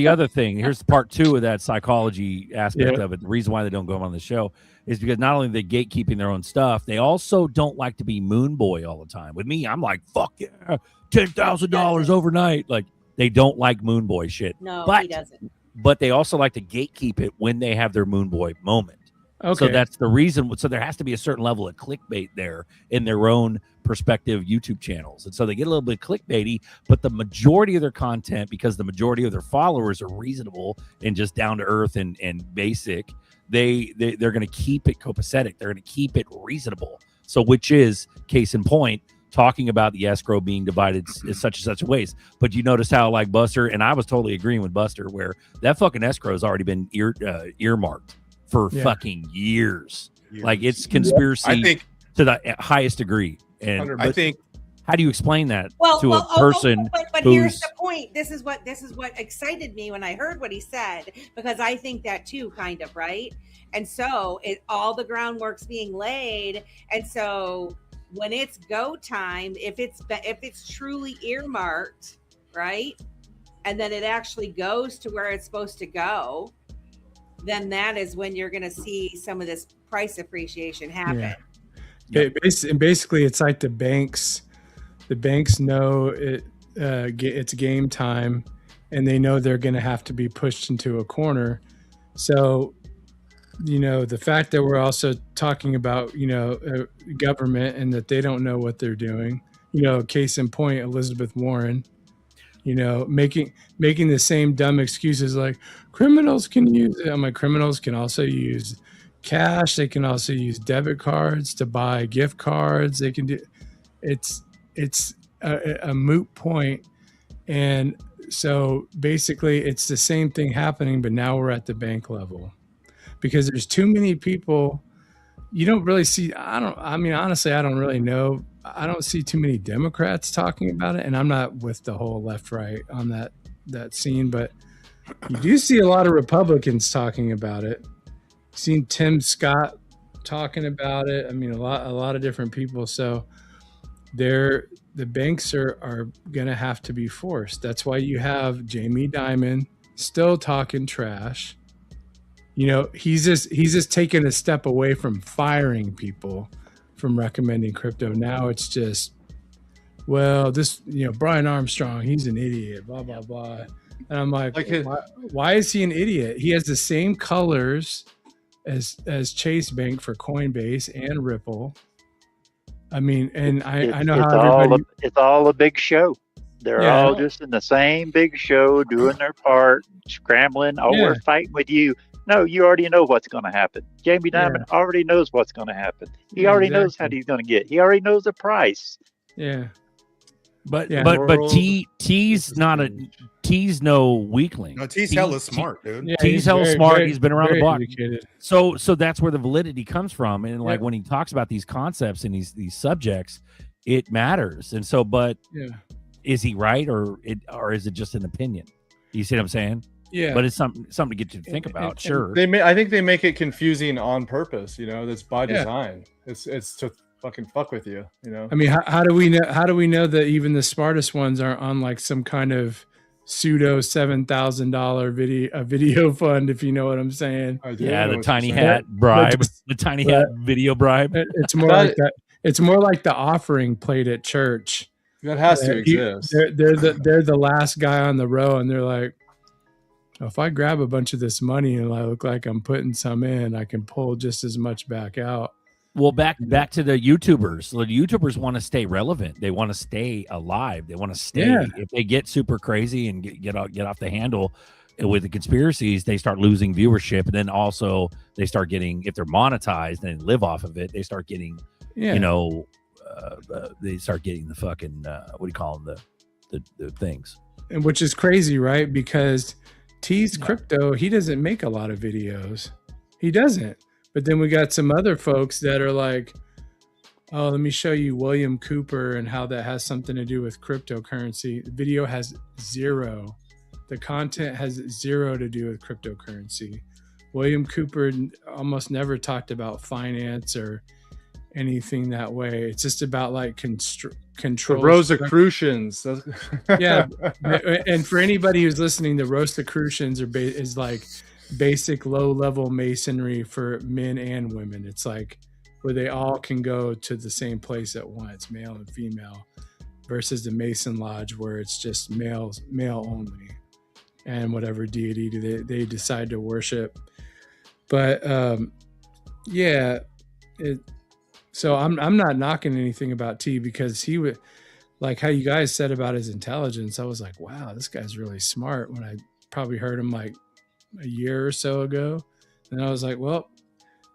other thing. Here's part 2 of that psychology aspect of it. The reason why they don't go on the show is because not only are they gatekeeping their own stuff, they also don't like to be moon boy all the time. With me, I'm like, fuck yeah, $10,000 overnight. Like they don't like moon boy shit. No, but, he doesn't. But they also like to gatekeep it when they have their moon boy moment. Okay. So that's the reason. So there has to be a certain level of clickbait there in their own perspective YouTube channels. And so they get a little bit clickbaity, but the majority of their content, because the majority of their followers are reasonable and just down to earth and basic, they're going to keep it copacetic. They're going to keep it reasonable. So which is case in point, talking about the escrow being divided in such and such ways. But you notice how like Buster, and I was totally agreeing with Buster, where that fucking escrow has already been earmarked for fucking years. Like it's conspiracy I think to the highest degree. And I think how do you explain that Well, to a person but who's here's the point. This is what excited me when I heard what he said, because I think that too, kind of, right? And so all the groundwork's being laid, and so when it's go time, if it's truly earmarked, right, and then it actually goes to where it's supposed to go, then that is when you're going to see some of this price appreciation happen. Yeah. Basically, it's like the banks. The banks know it's game time, and they know they're going to have to be pushed into a corner. So, the fact that we're also talking about, government and that they don't know what they're doing. Case in point, Elizabeth Warren. Making the same dumb excuses like criminals can use it. I'm like, criminals can also use cash. They can also use debit cards to buy gift cards. They can do it's a moot point. And so basically it's the same thing happening, but now we're at the bank level because there's too many people. You don't really see, honestly, I don't really know. I don't see too many Democrats talking about it. And I'm not with the whole left, right on that scene, but you do see a lot of Republicans talking about it. Seen Tim Scott talking about it. I mean, a lot of different people. So the banks are going to have to be forced. That's why you have Jamie Dimon still talking trash. He's just taking a step away from firing people from recommending crypto. Now it's just, well, this, Brian Armstrong, he's an idiot, blah, blah, blah. And I'm like why is he an idiot? He has the same colors as Chase Bank for Coinbase and Ripple. I mean, and I know how everybody... It's all a big show. They're all just in the same big show, doing their part, scrambling. Oh, we're fighting with you. No, you already know what's going to happen. Jamie Dimon already knows what's going to happen. He already knows how he's going to get. He already knows the price. Yeah. But T's no weakling. No, T's hella smart, dude. Yeah, T's hella smart. He's been around the block. Educated. So that's where the validity comes from. And like when he talks about these concepts and these subjects, it matters. And so, but is he right or is it just an opinion? You see what I'm saying? Yeah. But it's something to get you to think about. Sure. I think they make it confusing on purpose. That's by design. It's to fucking fuck with you. I mean, how do we know that even the smartest ones aren't on like some kind of pseudo $7,000 video fund, if you know what I'm saying? Yeah, the tiny hat bribe, the tiny hat video bribe. It's more like that. It's more like the offering plate at church. That has to exist. They're the last guy on the row, and they're like, if I grab a bunch of this money and I look like I'm putting some in, I can pull just as much back out. Well, back to the YouTubers. The YouTubers want to stay relevant. They want to stay alive. They want to stay. Yeah. If they get super crazy and get off the handle with the conspiracies, they start losing viewership. And then also they start getting, if they're monetized and live off of it, they start getting, they start getting the fucking, what do you call them? The things. And which is crazy, right? Because T's crypto, he doesn't make a lot of videos. He doesn't. But then we got some other folks that are like, oh, let me show you William Cooper and how that has something to do with cryptocurrency. The video has zero. The content has zero to do with cryptocurrency. William Cooper almost never talked about finance or anything that way. It's just about like control. The Rosicrucians. Yeah, and for anybody who's listening, the Rosicrucians is like basic low-level masonry for men and women. It's like where they all can go to the same place at once, male and female, versus the Mason Lodge where it's just male only, and whatever deity they decide to worship. But yeah, so I'm not knocking anything about T, because he would, like how you guys said about his intelligence. I was like, wow, this guy's really smart when I probably heard him like a year or so ago. And I was like, well,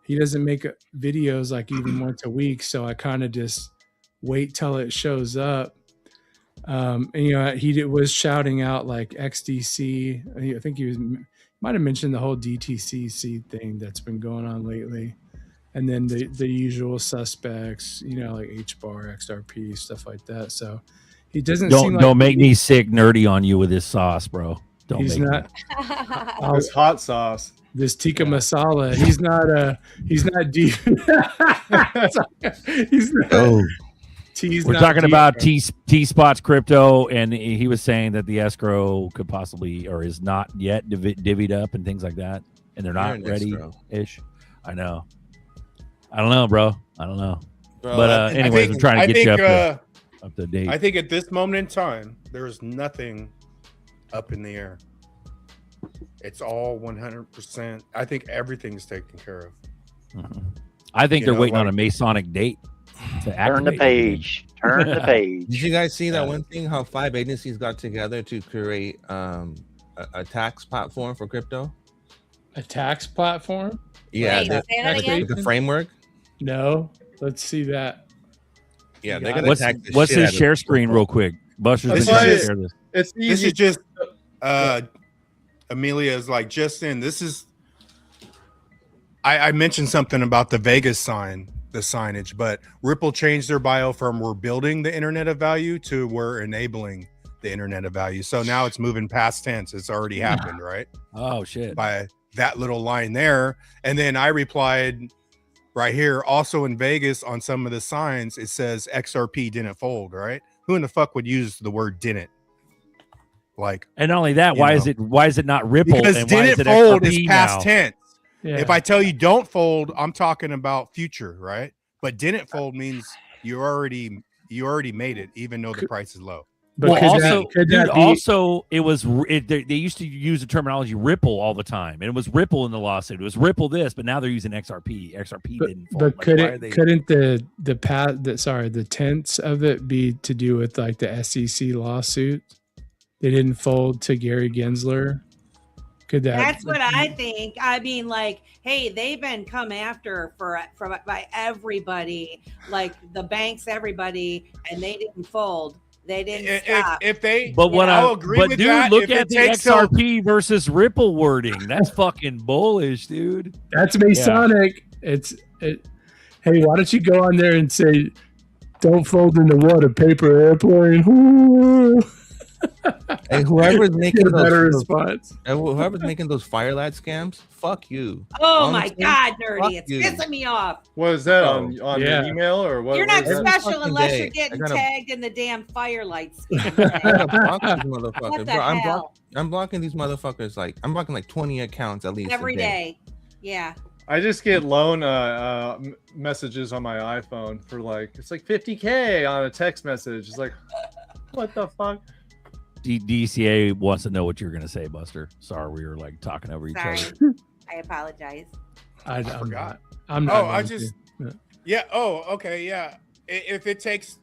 he doesn't make videos like even once a week. So I kind of just wait till it shows up. And, you know, he was shouting out like XDC. I think he might have mentioned the whole DTCC thing that's been going on lately. And then the usual suspects, you know, like HBAR, XRP, stuff like that. So he doesn't seem like... Don't make me sick nerdy on you with this sauce, bro. Don't he's make not... This hot sauce. This tikka masala. He's not deep. He's not... Oh. We're talking deep, about T-Spot's crypto, and he was saying that the escrow could possibly, or is not yet divvied up and things like that, and they're not ready-ish. I know. I don't know, bro. I don't know. Bro, but anyways, I'm trying to get you up to date. I think at this moment in time, there's nothing up in the air. It's all 100%. I think everything's taken care of. Mm-hmm. I think they're waiting on a Masonic date to turn the page. Turn the page. Did you guys see that one thing? How 5 agencies got together to create a tax platform for crypto? A tax platform? Yeah, the framework. No, let's see that. Yeah, they're gonna attack the what's shit his out of share screen real quick? Buster's been trying to share this. It's easy. This is just Amelia's like just in. This is I mentioned something about the Vegas sign, the signage, but Ripple changed their bio from "we're building the internet of value" to "we're enabling the internet of value." So now it's moving past tense. It's already happened, right? Oh shit! By that little line there, and then I replied right here. Also in Vegas, on some of the signs, it says XRP didn't fold. Right? Who in the fuck would use the word "didn't"? Like, and not only that, why is it not Ripple? Because and didn't why is fold XRP is past now? tense. Yeah. If I tell you don't fold, I'm talking about future, right? But didn't fold means you already made it, even though the price is low. But they used to use the terminology Ripple all the time, and it was Ripple in the lawsuit. It was Ripple this, but now they're using XRP. XRP didn't fold. But couldn't the tense of it be to do with like the SEC lawsuit? They didn't fold to Gary Gensler. That's what I think. I mean, like, hey, they've been come after by everybody, like the banks, everybody, and they didn't fold. They didn't stop. If they, but what I'll agree with that. Look at the XRP versus Ripple wording. That's fucking bullish, dude. That's Masonic. Yeah. Hey, why don't you go on there and say, "Don't fold into what, a paper airplane"? Ooh. Hey, whoever's making whoever's making those Firelad scams, fuck you. Oh honestly, my god, nerdy! It's pissing me off. What is that on your email or what? You're not special unless you're getting tagged in the damn Firelight scam. What the hell? I'm blocking these motherfuckers. Like I'm blocking like 20 accounts at least every day. Yeah. I just get loan messages on my iPhone for like it's like $50K on a text message. It's like, what the fuck? DCA wants to know what you're going to say, Buster. Sorry, we were like talking over each other. I apologize. I forgot. I'm not. Oh, okay. Yeah. If it takes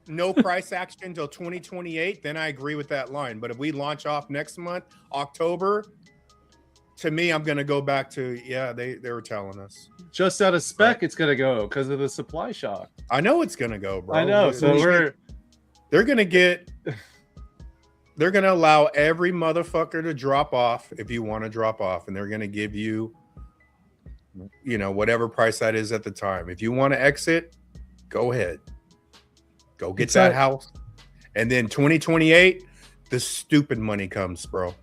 no price action until 2028, then I agree with that line. But if we launch off next month, October, to me, I'm going to go back to, they were telling us. Just out of spec, it's going to go because of the supply shock. I know it's going to go, bro. I know. So they're going to get... They're going to allow every motherfucker to drop off if you want to drop off. And they're going to give you whatever price that is at the time. If you want to exit, go ahead. Go get It's that like- house. And then 2028, the stupid money comes, bro.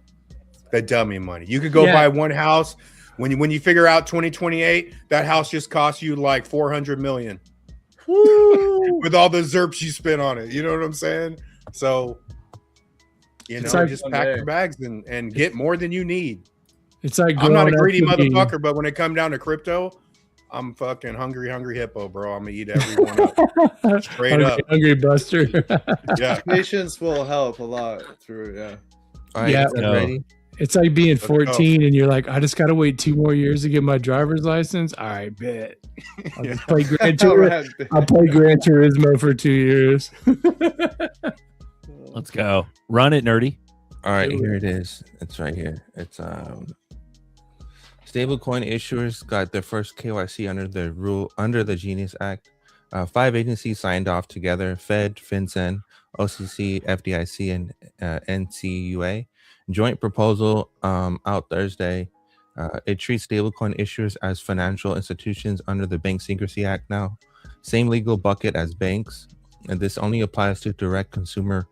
The dummy money. You could go buy one house. When you figure out 2028, that house just costs you like 400 million. Woo! With all the ZERPs you spent on it. You know what I'm saying? So, just pack your bags and get more than you need. It's like I'm not a growing up greedy to be- motherfucker, but when it comes down to crypto, I'm fucking hungry hippo, bro. I'm gonna eat everyone up. Straight up. Hungry Buster. Yeah. Patience will help a lot through. Yeah. All right, Yeah. you guys ready? It's like being Let's 14 and you're like, I just got to wait 2 more years to get my driver's license. All right, bet. I'll just play Gran Turismo. I'll play Gran Turismo for 2 years. Let's go. Run it, nerdy. All right, here it is. It's right here. It's stablecoin issuers got their first KYC under the Genius Act. 5 agencies signed off together: Fed, FinCEN, OCC, FDIC, and NCUA. Joint proposal out Thursday. It treats stablecoin issuers as financial institutions under the Bank Secrecy Act now. Same legal bucket as banks, and this only applies to direct customer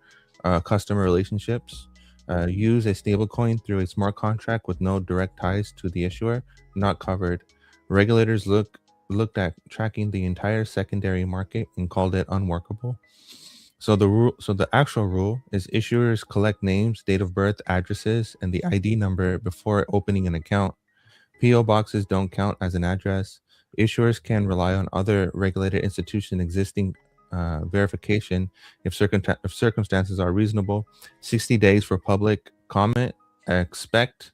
relationships. Use a stablecoin through a smart contract with no direct ties to the issuer, not covered. Regulators looked at tracking the entire secondary market and called it unworkable. So the actual rule is issuers collect names, date of birth, addresses, and the ID number before opening an account. PO boxes don't count as an address. Issuers can rely on other regulated institution existing verification if circumstances are reasonable. 60 days for public comment. Expected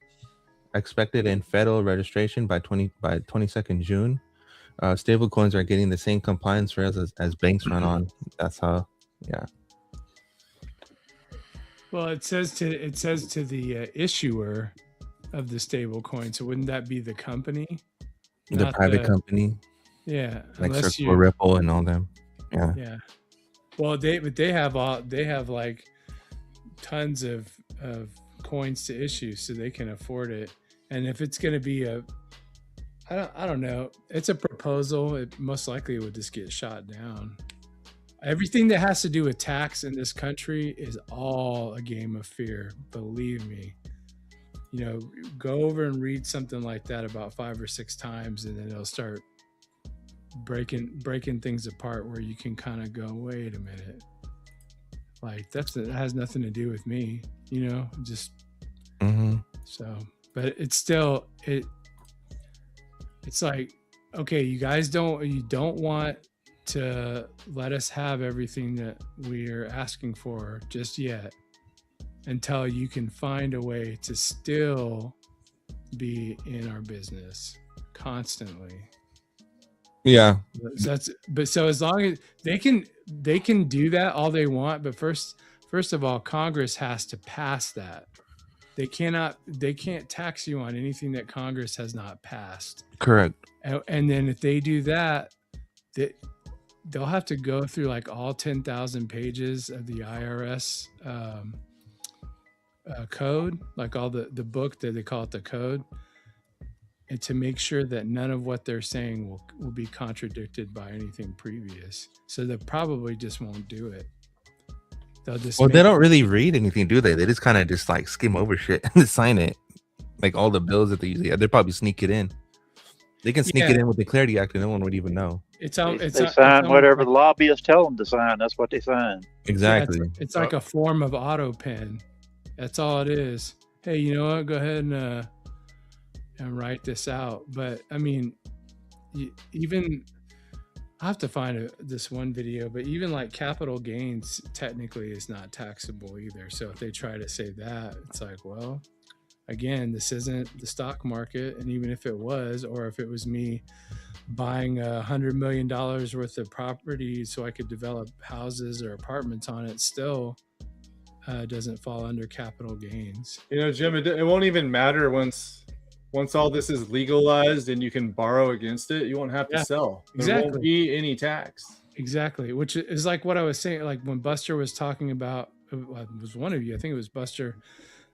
in federal registration by 22nd June. Stablecoins are getting the same compliance rails as banks run on. That's how. Yeah. Well, it says to the issuer of the stable coin. So wouldn't that be the company? The Not private company. Yeah. Like unless Circle, Ripple, and all them. Yeah. Yeah. Well, they have like tons of coins to issue, so they can afford it. And if it's going to be I don't know, it's a proposal. It most likely would just get shot down. Everything that has to do with tax in this country is all a game of fear. Believe me. Go over and read something like that about 5 or 6 times, and then it'll start breaking things apart where you can kind of go, wait a minute. Like that has nothing to do with me, just so. But it's still it's like, okay, you guys don't want to let us have everything that we're asking for just yet until you can find a way to still be in our business constantly. Yeah. So as long as they can do that all they want, but first of all, Congress has to pass that. They can't tax you on anything that Congress has not passed. Correct. And then if they do that, they'll have to go through like all 10,000 pages of the IRS code, like all the book that they call it the code, and to make sure that none of what they're saying will be contradicted by anything previous. So they probably just won't do it. They'll just they don't really read anything, do they? They just kind of just like skim over shit and sign it. Like all the bills that they usually have, they probably sneak it in. They can sneak it in with the Clarity Act and no one would even know. They sign whatever the lobbyists tell them to sign. That's what they sign. Exactly. Yeah, it's like a form of auto pen. That's all it is. Hey, you know what? Go ahead and write this out. But I mean, even I have to find this one video, but even like capital gains technically is not taxable either. So if they try to say that, it's like, well, again, this isn't the stock market. And even if it was, or if it was me buying $100 million worth of property so I could develop houses or apartments on it, still doesn't fall under capital gains. Jim, it won't even matter once all this is legalized and you can borrow against it. You won't have to sell. There won't be any tax. Exactly, which is like what I was saying. Like when Buster was talking about, it was one of you, I think it was Buster.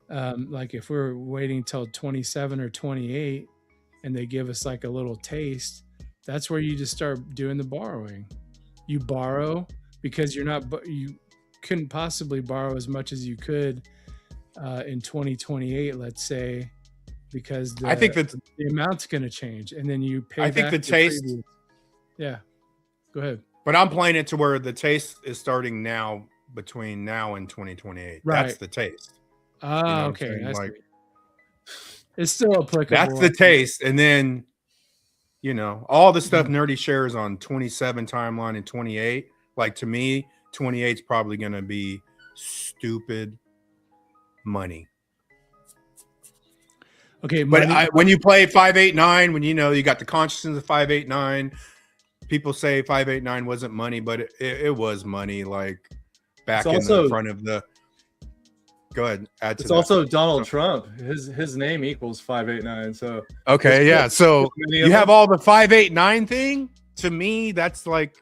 Like if we're waiting till 27 or 28, and they give us like a little taste, that's where you just start doing the borrowing. You borrow because you couldn't possibly borrow as much as you could in 2028, let's say, because I think that the amount's going to change, and then you pay. I think the taste. Yeah, go ahead. But I'm playing it to where the taste is starting now, between now and 2028. Right. That's the taste. Ah, okay. Like, it's still applicable. That's the taste, and then all the stuff Nerdy shares on 27 timeline and 28. Like, to me, 28 is probably going to be stupid money. Okay, but when you play 589, when you got the consciousness of 589, people say 589 wasn't money, but it was money. Like back in the front of the. Go ahead. Add to it's that. Also Donald Trump. His name equals 589. So okay, yeah. So you have all the 589 thing. To me, that's like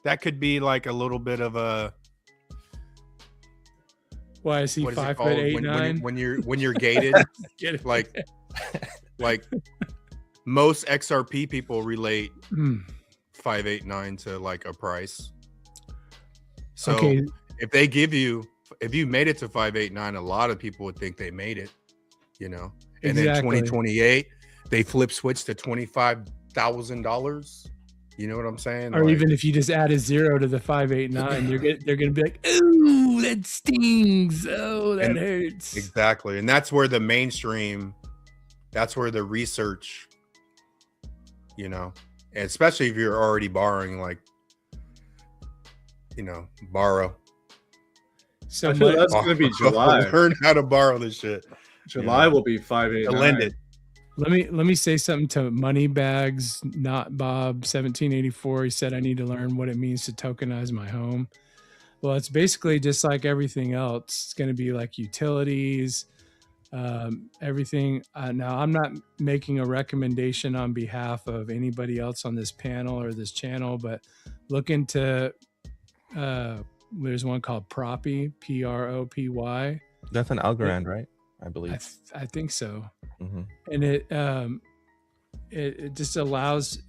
that could be like a little bit of a. Why is he 5'8" when you're gated? like most XRP people relate 589 to like a price. So if you made it to 589, a lot of people would think they made it, and then 2028 they flip switch to $25,000. You know what I'm saying? Or even if you just add a 0 to the 589, they're gonna be like, "Oh, that stings! Oh, that hurts!" Exactly, and that's where the mainstream, that's where the research, and especially if you're already borrowing, like, borrow. So I feel that's gonna be July. Learn how to borrow this shit. July will be 589. Lend it. Let me say something to Moneybags, not Bob 1784. He said I need to learn what it means to tokenize my home. Well, it's basically just like everything else. It's going to be like utilities, everything. Now, I'm not making a recommendation on behalf of anybody else on this panel or this channel, but look into. There's one called Propy, Propy. That's an Algorand, right? I believe. I think so. Mm-hmm. And it just allows,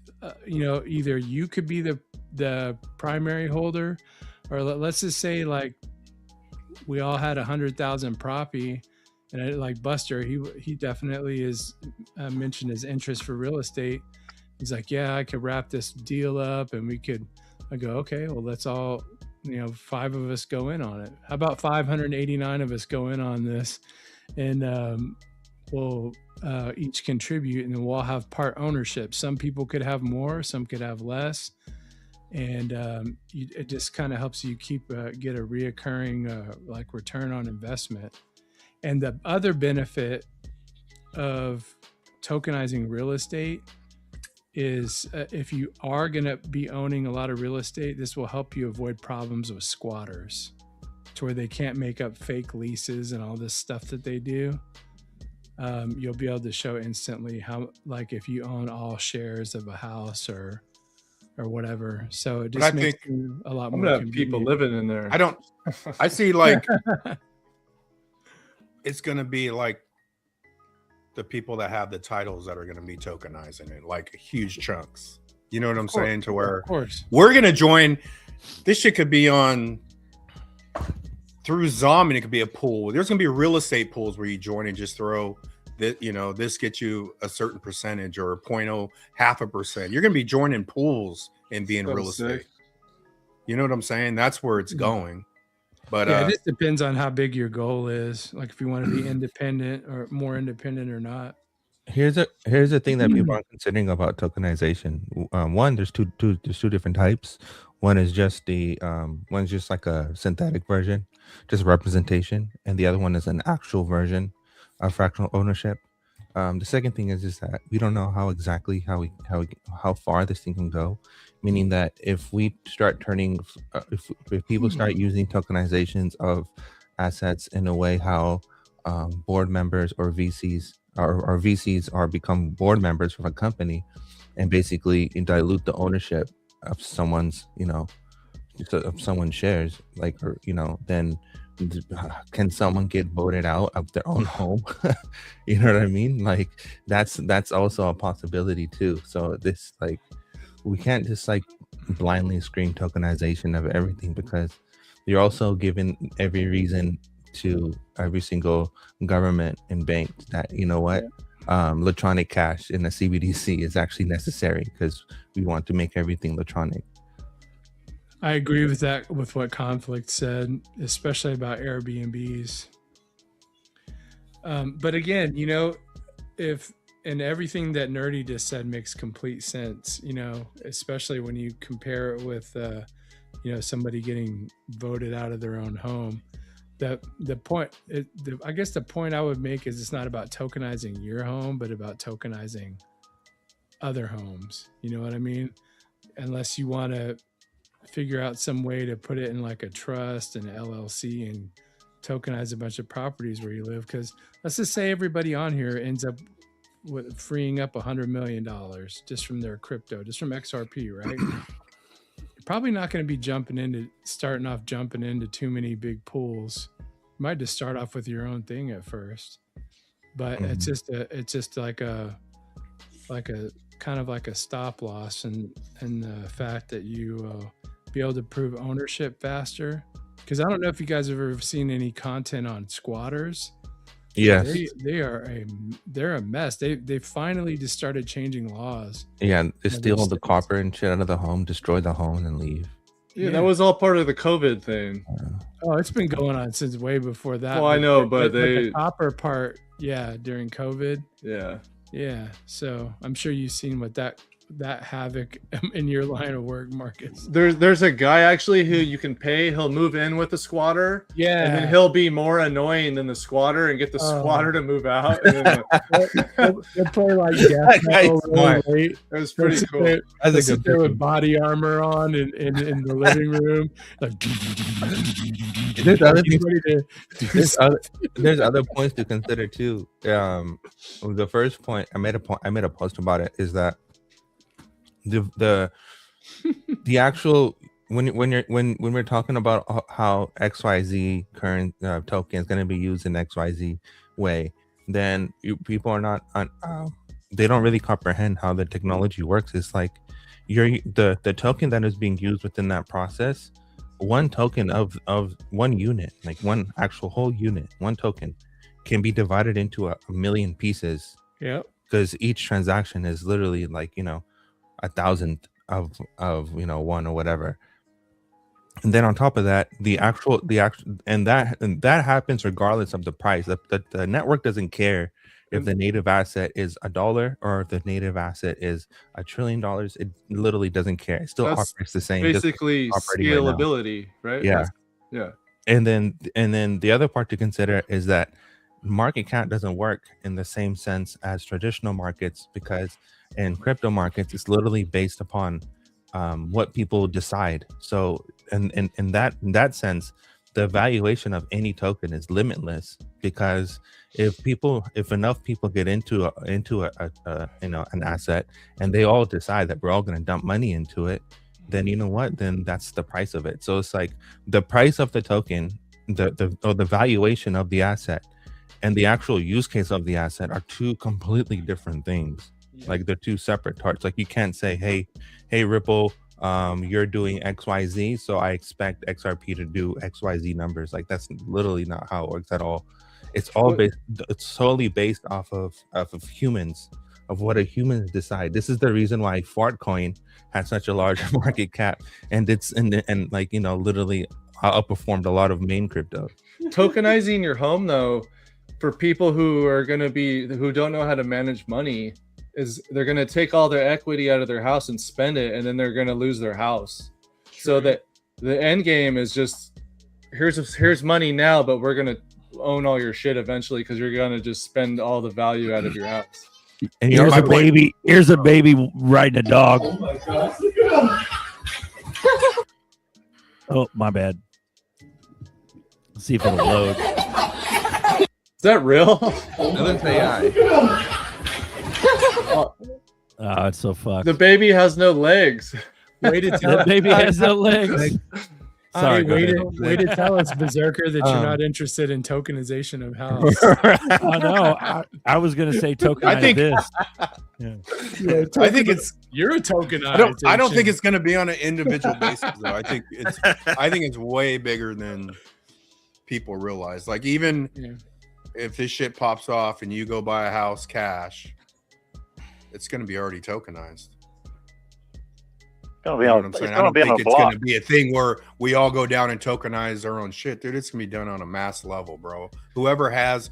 either you could be the primary holder, or let's just say like we all had 100,000 Propy, and like Buster, he definitely is mentioned his interest for real estate. He's like, yeah, I could wrap this deal up, and I go, okay, well, let's all, 5 of us go in on it. How about 589 of us go in on this, and we'll each contribute, and then we'll all have part ownership. Some people could have more, some could have less, and it just kind of helps you get a reoccurring like return on investment. And the other benefit of tokenizing real estate is if you are going to be owning a lot of real estate, this will help you avoid problems with squatters, to where they can't make up fake leases and all this stuff that they do. You'll be able to show instantly how, like, if you own all shares of a house or whatever. So it just makes it a lot more convenient. People living in there. I see like it's going to be like the people that have the titles that are going to be tokenizing it, like huge chunks. You know what I'm saying? To where we're going to join. This shit could be on through Zom, and it could be a pool. There's going to be real estate pools where you join and just throw that, this gets you a certain percentage or 0.05%. You're going to be joining pools and being real estate. You know what I'm saying? That's where it's going. But yeah, it just depends on how big your goal is. Like if you want to be independent or more independent or not. Here's the thing that people are considering about tokenization. One, there's two different types. One is just one's just like a synthetic version, just representation, and the other one is an actual version of fractional ownership. The second thing is that we don't know how far this thing can go. Meaning that if we start turning, if people start using tokenizations of assets in a way how board members or VCs or VCs are become board members of a company, and basically dilute the ownership of someone's, of someone's shares, like, or, then can someone get voted out of their own home? You know what I mean? Like that's also a possibility too. So this like we can't just like blindly scream tokenization of everything, because you're also given every reason to every single government and bank that, you know what, electronic cash in a CBDC is actually necessary because we want to make everything electronic. I agree with that, with what Conflict said, especially about Airbnbs. But again, you know, and everything that Nerdy just said makes complete sense, you know, especially when you compare it with, you know, somebody getting voted out of their own home. The point, I guess the point I would make is it's not about tokenizing your home, but about tokenizing other homes. You know what I mean? Unless you want to figure out some way to put it in like a trust and LLC and tokenize a bunch of properties where you live. Because let's just say everybody on here ends up with freeing up $100 million just from their crypto, just from XRP, right? You're probably not going to be starting off jumping into too many big pools. You might just start off with your own thing at first, but it's just like a kind of like a stop loss, and the fact that you be able to prove ownership faster. Because I don't know if you guys have ever seen any content on squatters. Yes, they're a mess. They finally just started changing laws. Yeah, they steal all the copper and shit out of the home, destroy the home, and leave. Yeah, that was all part of the COVID thing. Oh, it's been going on since way before that. Well, I know, but the copper part, yeah, during COVID. Yeah. So I'm sure you've seen what that havoc in your line of work, Marcus. There's a guy actually who you can pay. He'll move in with the squatter. Yeah. And then he'll be more annoying than the squatter and get the squatter to move out. And then they'll play like death metal really late. It was pretty cool. They sit there with body armor on in the living room. Like, there's other points to consider too. The first point I made a post about it is that the actual when we're talking about how XYZ current token is going to be used in XYZ way, then people are not they don't really comprehend how the technology works. It's like the token that is being used within that process, one token of one unit, like one actual whole unit, one token can be divided into a million pieces. Yeah, because each transaction is literally like, you know, 1,000th of you know, one or whatever. And then on top of that, the actual and that happens regardless of the price. The network doesn't care if the native asset is $1 or if the native asset is $1 trillion. It literally doesn't care. It still operates the same. Basically scalability, right? Yeah. Yeah. And then the other part to consider is that market cap doesn't work in the same sense as traditional markets, because in crypto markets it's literally based upon what people decide. So in that sense, the valuation of any token is limitless, because if enough people get into a you know, an asset, and they all decide that we're all going to dump money into it, then you know what, then that's the price of it. So it's like the price of the token, the valuation of the asset, and the actual use case of the asset are two completely different things. Like they're two separate parts. Like you can't say, hey Ripple, you're doing XYZ, so I expect XRP to do XYZ numbers. Like that's literally not how it works at all. It's all it's solely based off of humans, of what a humans decide. This is the reason why Fartcoin had such a large market cap, and it's and like, you know, literally outperformed a lot of main crypto. Tokenizing your home though, for people who don't know how to manage money, is they're going to take all their equity out of their house and spend it, and then they're going to lose their house. So that the end game is just here's money now, but we're going to own all your shit eventually, because you're going to just spend all the value out of your house. And here's a baby riding a dog. Oh my gosh, look at him. Oh, my bad. Let's see if it'll load. Is that real? That's AI. Oh, it's so fucked. The baby has no legs. Way to tell The baby has no legs. Sorry, go way ahead. way to tell us, Berserker, that you're not interested in tokenization of house. I know. I was gonna say tokenize I think- this. Yeah, I think it's you're a tokenized. I don't think it's going to be on an individual basis though. I think it's way bigger than people realize. Like even if this shit pops off and you go buy a house cash, it's going to be already tokenized. It's going to be on, I'm saying? it's I going don't to be on think a it's going block. to be a thing where we all go down and tokenize our own shit, dude. It's going to be done on a mass level, bro. Whatever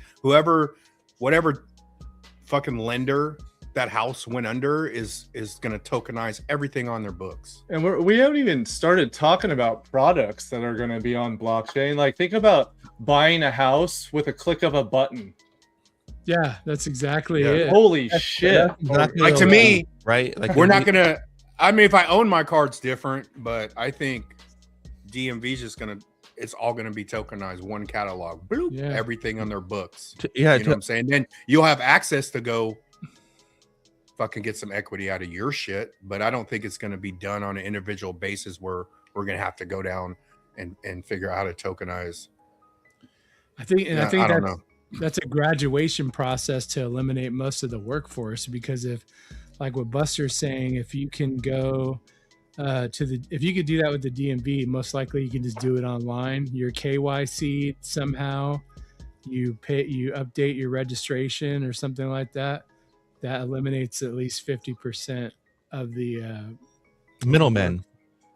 fucking lender that house went under is going to tokenize everything on their books. And we haven't even started talking about products that are going to be on blockchain. Like, think about buying a house with a click of a button. Yeah, that's exactly it. Holy shit. Exactly Like, to me, right? Like we're not going to, I mean, if I own my car, it's different, but I think DMV is just going to, it's all going to be tokenized, one catalog, bloop, everything on their books. You know what I'm saying? Then you'll have access to go fucking get some equity out of your shit, but I don't think it's going to be done on an individual basis where we're going to have to go down and figure out how to tokenize. I think that's a graduation process to eliminate most of the workforce, because if, like what Buster's saying, if you can go if you could do that with the DMV, most likely you can just do it online. Your KYC somehow, you update your registration or something like that. That eliminates at least 50% of the middlemen.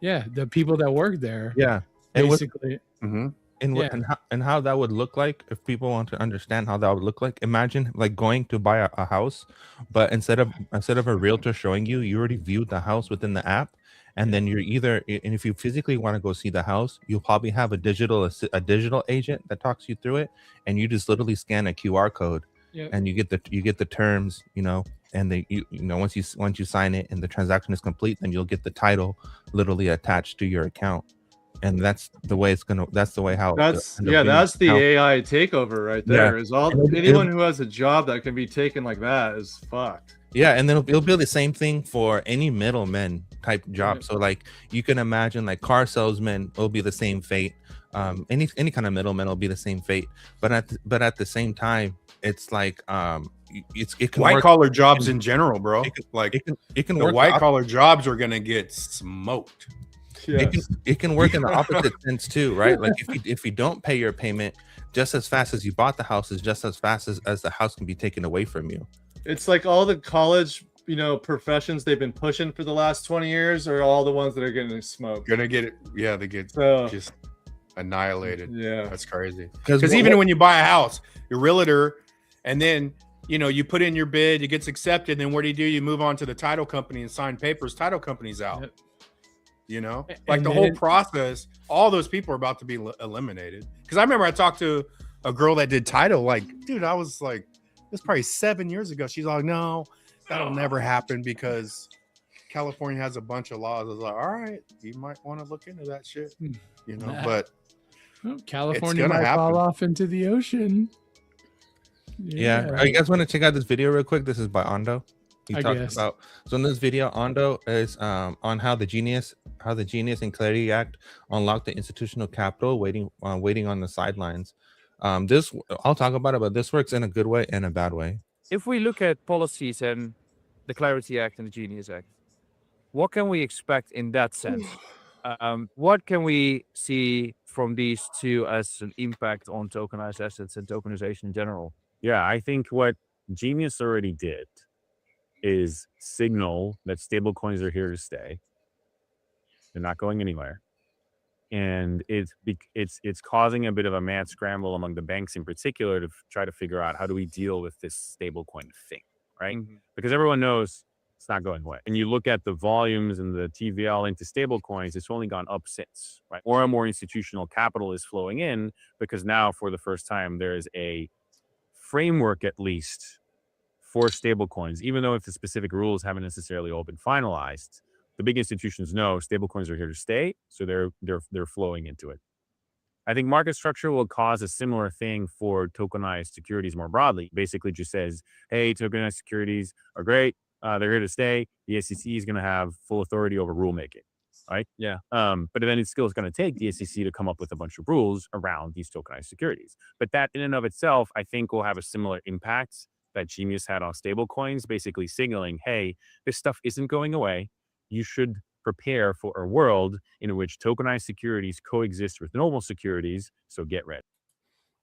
Yeah, the people that work there. Yeah, basically. And how that would look like, if people want to understand how that would look like, imagine like going to buy a house, but instead of a realtor showing you, you already viewed the house within the app, and then you're and if you physically want to go see the house, you'll probably have a digital agent that talks you through it, and you just literally scan a QR code. Yep. And you get the terms, and once you sign it and the transaction is complete, then you'll get the title literally attached to your account, and that's the way that's the AI takeover right there. Is anyone who has a job that can be taken like that is fucked. Yeah, and then it'll be the same thing for any middleman type job. Yeah. So like you can imagine like car salesmen will be the same fate. Any kind of middleman will be the same fate. But at the same time, it's like it can white collar jobs in general, bro. It can the work. White collar jobs are gonna get smoked. Yes. It can work in the opposite sense too, right? Like if you don't pay your payment just as fast as you bought the house, is just as fast as the house can be taken away from you. It's like all the college, professions they've been pushing for the last 20 years are all the ones that are getting smoked. Gonna get it. Yeah, they get just annihilated. Yeah, that's crazy. Because even when you buy a house, your realtor, and then you put in your bid, it gets accepted. Then what do? You move on to the title company and sign papers. Title company's out. Yep. Like the whole process. All those people are about to be eliminated. Because I remember I talked to a girl that did title. Like, dude, I was like, this probably 7 years ago. She's like, no, that'll never happen because California has a bunch of laws. I was like, all right, you might want to look into that shit. But California might fall off into the ocean. Yeah. You guys want to check out this video real quick? This is by Ando. He talks about, so in this video, Ando is on how the Genius and Clarity Act unlocked the institutional capital waiting on the sidelines. This I'll talk about it, but this works in a good way and a bad way. If we look at policies and the Clarity Act and the Genius Act, what can we expect in that sense? What can we see from these two as an impact on tokenized assets and tokenization in general? Yeah, I think what Genius already did is signal that stablecoins are here to stay. They're not going anywhere. And it's causing a bit of a mad scramble among the banks in particular to try to figure out how do we deal with this stablecoin thing, right? Mm-hmm. Because everyone knows it's not going away. And you look at the volumes and the TVL into stablecoins, it's only gone up since, right? More and more institutional capital is flowing in because now for the first time there is a framework at least for stablecoins, even though if the specific rules haven't necessarily all been finalized. The big institutions know stablecoins are here to stay, so they're flowing into it. I think market structure will cause a similar thing for tokenized securities more broadly. Basically, just says, "Hey, tokenized securities are great. They're here to stay. The SEC is going to have full authority over rulemaking. right? Yeah. But then it's still going to take the SEC to come up with a bunch of rules around these tokenized securities. But that in and of itself, I think will have a similar impact that Genius had on stable coins, basically signaling, hey, this stuff isn't going away. You should prepare for a world in which tokenized securities coexist with normal securities. So get ready.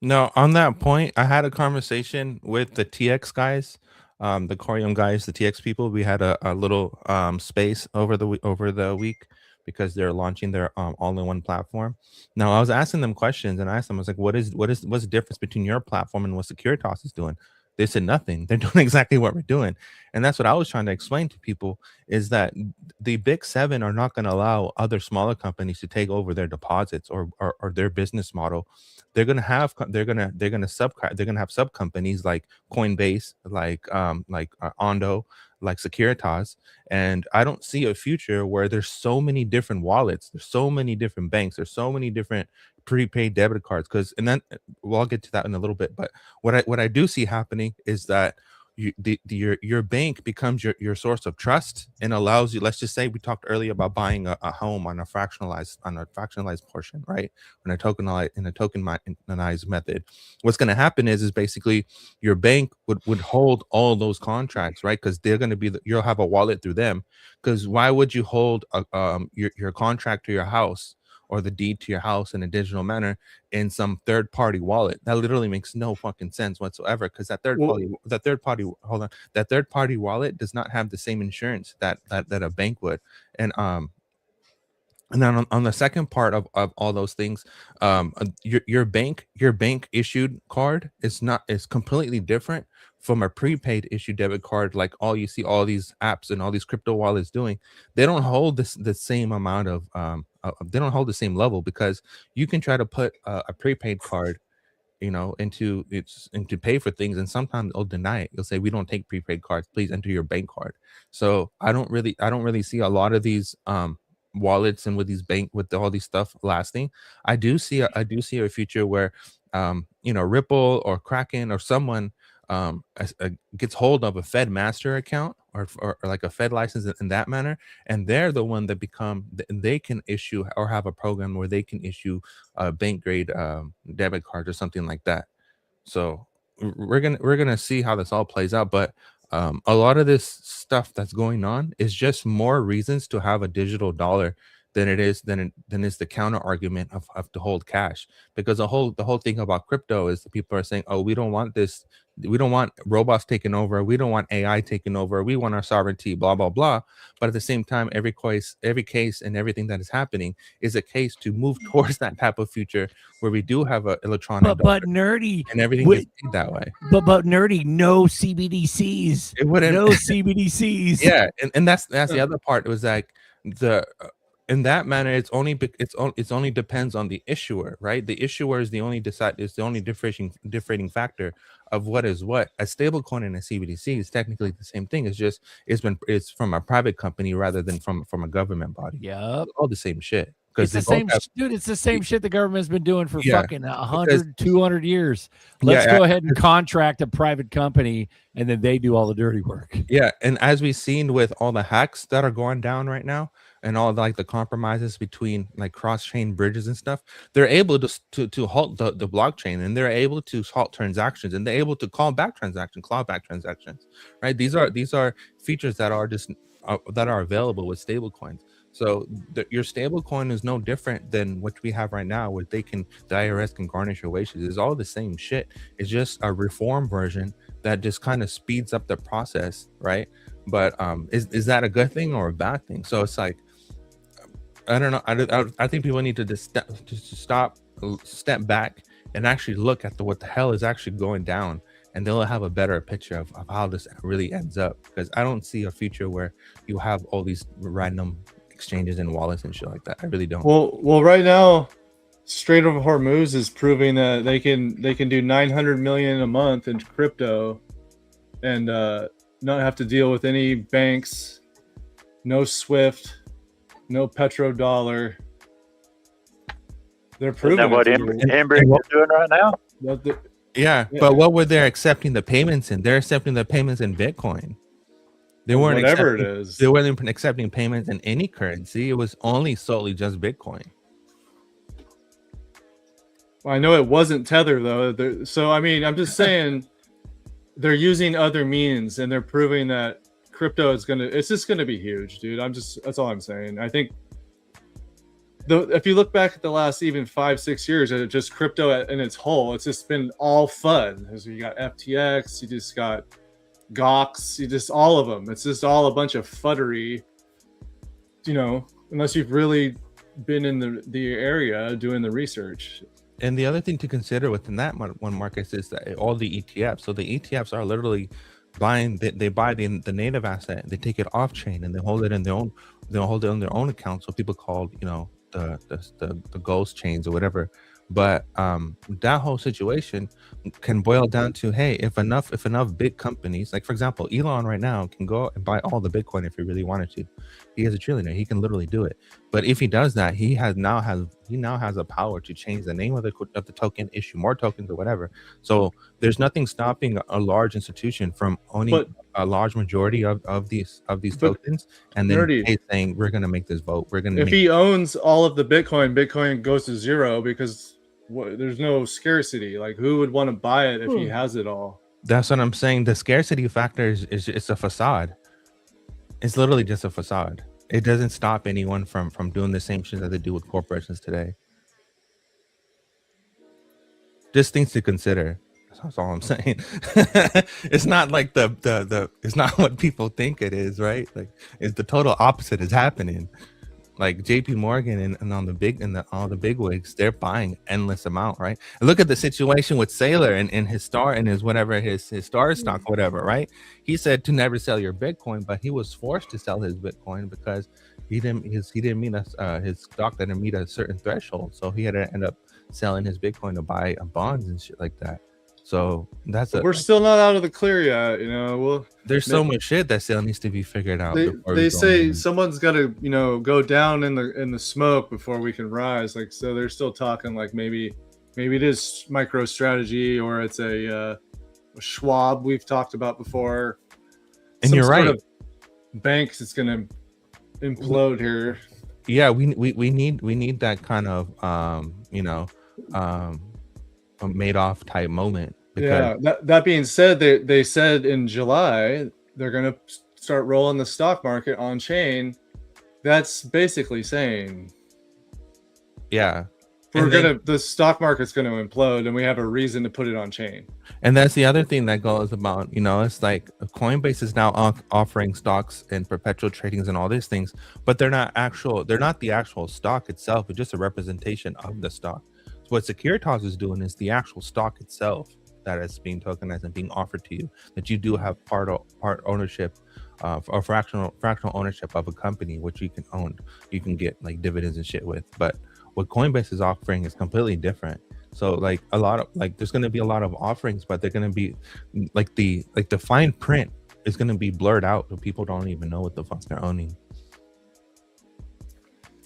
No, on that point, I had a conversation with the TX guys, the Corium guys, the TX people. We had a little space over the week because they're launching their all-in-one platform. Now, I was asking them questions, and I asked them, I was like, what's the difference between your platform and what Securitas is doing? They said nothing. They're doing exactly what we're doing. And that's what I was trying to explain to people, is that the big seven are not going to allow other smaller companies to take over their deposits or their business model. They're going to have sub companies like Coinbase, like Ondo, like Securitas. And I don't see a future where there's so many different wallets, there's so many different banks, there's so many different prepaid debit cards. I'll get to that in a little bit. But what I do see happening is that your bank becomes your source of trust and allows you. Let's just say we talked earlier about buying a home on a fractionalized portion, right? In a tokenized method. What's going to happen is basically your bank would hold all those contracts, right? Because they're going to be you'll have a wallet through them. Because why would you hold your contract to your house or the deed to your house in a digital manner in some third-party wallet? That literally makes no fucking sense whatsoever, because that third party wallet does not have the same insurance that a bank would. And then on the second part of all those things, your bank issued card is completely different from a prepaid issued debit card. Like you see all these apps and all these crypto wallets doing, they don't hold the same amount of they don't hold the same level, because you can try to put a prepaid card into pay for things, and sometimes they'll deny it. You'll say, we don't take prepaid cards, please enter your bank card. So I don't really see a lot of these wallets and with all these stuff lasting. I do see a future where Ripple or Kraken or someone gets hold of a Fed master account or like a Fed license in that manner, and they're the one that they can issue or have a program where they can issue bank grade debit cards or something like that. So we're gonna see how this all plays out, but a lot of this stuff that's going on is just more reasons to have a digital dollar than is the counter argument of to hold cash. Because the whole thing about crypto is that people are saying, oh, we don't want this, we don't want robots taking over, we don't want AI taking over, we want our sovereignty, blah blah blah. But at the same time, every case and everything that is happening is a case to move towards that type of future where we do have an electronic but nerdy, and everything is that way. But nerdy, no CBDCs. It wouldn't. No CBDCs. Yeah, and that's the other part. It was like in that manner, it's only depends on the issuer, right? The issuer is the only differentiating factor of what is what. A stablecoin and a CBDC is technically the same thing. It's from a private company rather than from a government body. Yeah, all the same shit. It's the same, dude. It's the same shit the government's been doing for fucking 100, 200 years. Let's go ahead and contract a private company, and then they do all the dirty work. Yeah, and as we've seen with all the hacks that are going down right now, and all the compromises between like cross-chain bridges and stuff, they're able to halt the blockchain, and they're able to halt transactions, and they're able to claw back transactions, right? These are features that are just that are available with stablecoins. So your stable coin is no different than what we have right now, where the IRS can garnish your wages. It's all the same shit. It's just a reform version that just kind of speeds up the process, right? But is that a good thing or a bad thing? So it's like, I don't know. I think people need to just step back and actually look at what the hell is actually going down, and they'll have a better picture of how this really ends up. Because I don't see a future where you have all these random exchanges and wallets and shit like that. I really don't. Well, right now, Strait of Hormuz is proving that they can do 900 million a month in crypto, and not have to deal with any banks, no SWIFT, no petrodollar. They're proving. Is that what Embridge is doing right now? Yeah, but what were they accepting the payments in? They're accepting the payments in Bitcoin. They weren't whatever it accepting, is. They weren't accepting payments in any currency. It was only solely just Bitcoin. Well, I know it wasn't Tether though. So I mean, I'm just saying they're using other means and they're proving that crypto is it's just gonna be huge, dude. That's all I'm saying. I think if you look back at the last even 5-6 years, just crypto in its whole, it's just been all fun. So you got FTX, you just got Gox, you just all of them. It's just all a bunch of fuddery, unless you've really been in the area doing the research. And the other thing to consider within that one, Marcus, is that all the ETFs. So the ETFs are literally buying. They buy the native asset, they take it off chain, and they hold it in their own. They'll hold it on their own account. So people call the ghost chains or whatever. But that whole situation can boil down to, hey, if enough big companies, like for example, Elon right now can go and buy all the Bitcoin if he really wanted to. He is a trillionaire. He can literally do it. But if he does that, he now has a power to change the name of the token, issue more tokens or whatever. So there's nothing stopping a large institution from owning a large majority of these tokens, and then saying we're going to make this vote. If he owns all of the Bitcoin goes to zero because there's no scarcity. Like, who would want to buy it if he has it all? That's what I'm saying. The scarcity factor is it's a facade. It's literally just a facade. It doesn't stop anyone from doing the same shit that they do with corporations today. Just things to consider. That's all I'm saying. It's not like it's not what people think it is, right? Like, it's the total opposite is happening. Like JP Morgan and all the big wigs, they're buying endless amount, right? And look at the situation with Saylor and his star and his star stock, whatever, right? He said to never sell your Bitcoin, but he was forced to sell his Bitcoin because he didn't meet his stock didn't meet a certain threshold, so he had to end up selling his Bitcoin to buy bonds and shit like that. So we're still not out of the clear yet, there's so much shit that still needs to be figured out. They say someone's got to, go down in the smoke before we can rise. Like, so they're still talking like maybe it is MicroStrategy or it's a Schwab we've talked about before. And you're right. Banks is gonna implode here. Yeah, we need that kind of Madoff type moment. Yeah, that being said, they said in July they're going to start rolling the stock market on chain. That's basically saying, the stock market's going to implode, and we have a reason to put it on chain. And that's the other thing that goes about, it's like Coinbase is now offering stocks and perpetual tradings and all these things, but they're not the actual stock itself. It's just a representation of the stock. So what Securitas is doing is the actual stock itself that is being tokenized and being offered to you, that you do have part ownership or fractional ownership of a company, which you can own. You can get like dividends and shit with. But what Coinbase is offering is completely different. So like there's going to be a lot of offerings, but they're going to be like the fine print is going to be blurred out, so people don't even know what the fuck they're owning.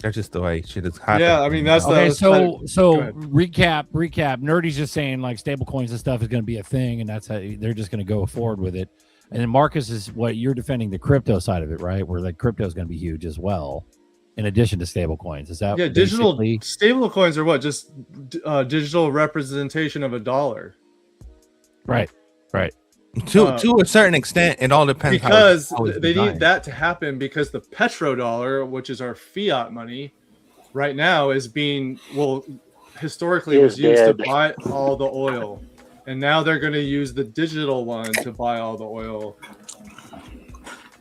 That's just the way shit is happening. Yeah, I mean that's okay. So recap. Nerdy's just saying like stable coins and stuff is going to be a thing, and that's how they're just going to go forward with it. And then Marcus is what you're defending the crypto side of it, right? Where like crypto is going to be huge as well, in addition to stable coins. Is that digital stable coins are what? Just digital representation of a dollar. Right. To a certain extent, it all depends. Because they need that to happen because the petrodollar, which is our fiat money, right now is historically was used to buy all the oil, and now they're going to use the digital one to buy all the oil.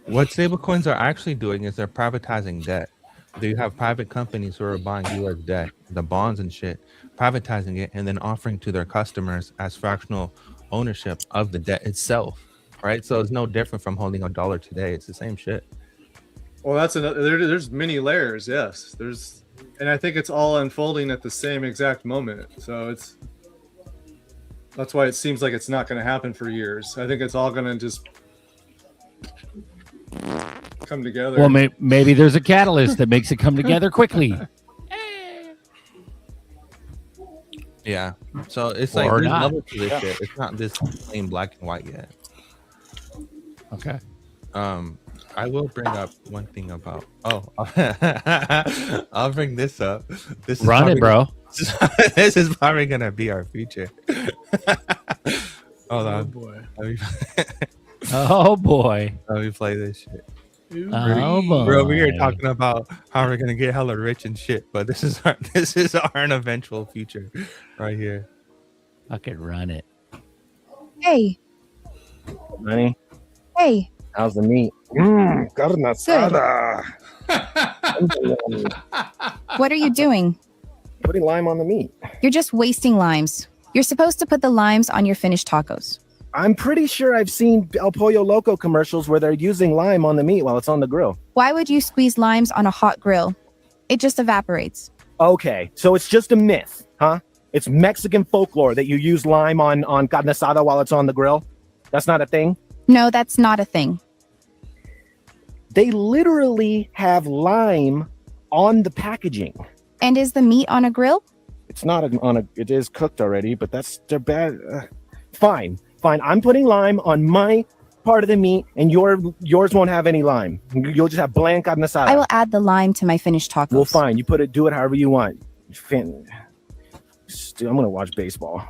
What stablecoins are actually doing is they're privatizing debt. They have private companies who are buying U.S. debt, the bonds and shit, privatizing it, and then offering to their customers as fractional ownership of the debt itself, right? So it's no different from holding a dollar today. It's the same shit. Well, that's there's many layers. Yes, and I think it's all unfolding at the same exact moment. So that's why it seems like it's not going to happen for years. I think it's all going to just come together. Well, maybe there's a catalyst that makes it come together quickly. Yeah, so it's like there's levels to this shit. It's not this plain black and white yet. Okay. I will bring up one thing about. Oh, I'll bring this up. This is Run it, bro. This is probably gonna be our future. Hold on. Boy. Oh boy. Let me play this shit. Oh boy. We're over here talking about how we're gonna get hella rich and shit, but this is our eventual future, right here. Fucking run it. Hey. Honey, Hey. how's the meat? Carne asada. What are you doing? Putting lime on the meat. You're just wasting limes. You're supposed to put the limes on your finished tacos. I'm pretty sure I've seen El Pollo Loco commercials where they're using lime on the meat while it's on the grill. Why would you squeeze limes on a hot grill? It just evaporates. Okay, so it's just a myth, huh? It's Mexican folklore that you use lime on carne asada while it's on the grill. That's not a thing? No, that's not a thing. They literally have lime on the packaging. And is the meat on a grill? It's not it is cooked already, but they're bad. Fine. I'm putting lime on my part of the meat, and yours won't have any lime. You'll just have bland carne asada. I will add the lime to my finished tacos. Well, fine. You do it however you want. I'm gonna watch baseball.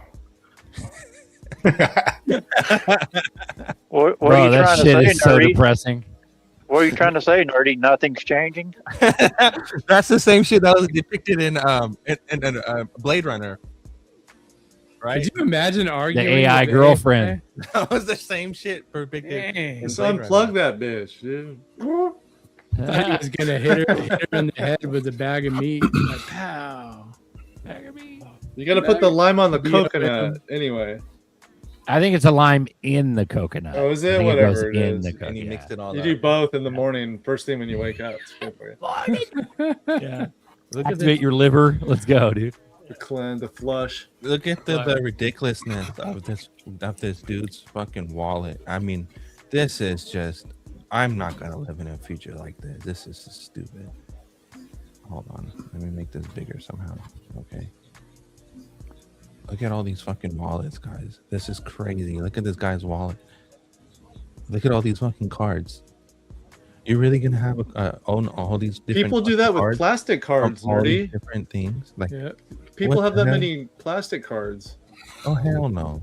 What Bro, are you that trying shit to say, is so Nerdy? depressing. What are you trying to say, Nerdy? Nothing's changing. That's the same shit that was depicted in Blade Runner. Right? Could you imagine arguing? The AI with girlfriend. That was the same shit depicted. in Let's Blade unplug Runner. that bitch, dude. I thought he was gonna hit her in the head with a bag of meat. Like, pow. Bag of meat. You got to put the lime on the Yeah. coconut anyway. I think it's a lime in the coconut. Oh, is I it? think Whatever goes it in is. the And coconut. you mixed it all You up. do both in the morning, first thing when you wake up. It's good for you. Yeah. Look at Activate this. your liver. Let's go, dude. The cleanse, the flush. Look at the ridiculousness of this dude's fucking wallet. I mean, this is just. I'm not gonna live in a future like this. This is just stupid. Hold on, let me make this bigger somehow. Okay. Look at all these fucking wallets, guys. This is crazy. Look at this guy's wallet. Look at all these fucking cards. You're really gonna have own all these different People do that with cards plastic cards, from all these Nerdy. different things. Like, Yeah. People what have the that hell? many plastic cards. Oh hell no!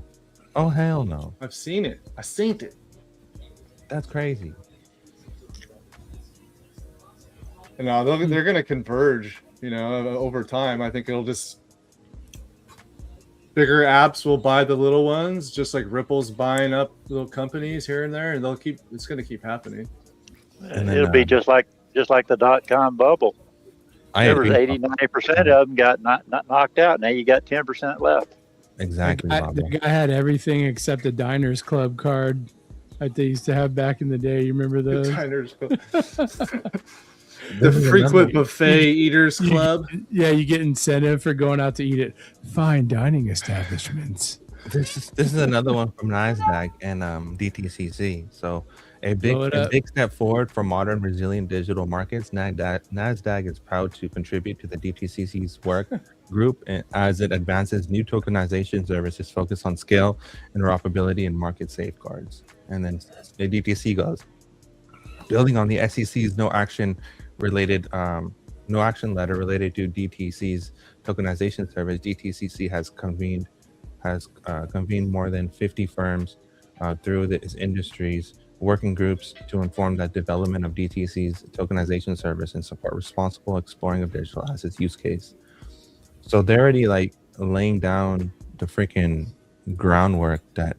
Oh hell no! I've seen it. I seen it. That's crazy. And they're going to converge, over time. I think it'll just bigger apps will buy the little ones, just like Ripple's buying up little companies here and there, and it's going to keep happening. And then, It'll be just like the .com bubble. There was agree. 80-90% of them got not knocked out. Now you got 10% left. Exactly. The guy had everything except a Diners Club card that they used to have back in the day. You remember those? Diners Club. The frequent buffet eaters club. You get incentive for going out to eat at fine dining establishments. This is another one from NASDAQ and DTCC. So a big step forward for modern resilient digital markets. NASDAQ is proud to contribute to the DTCC's work group as it advances new tokenization services focused on scale, interoperability, and market safeguards. And then the DTC goes, building on the SEC's no action letter related to DTC's tokenization service. DTCC has convened more than 50 firms through its industries working groups to inform that development of DTC's tokenization service and support responsible exploring of digital assets use case. So they're already like laying down the freaking groundwork that,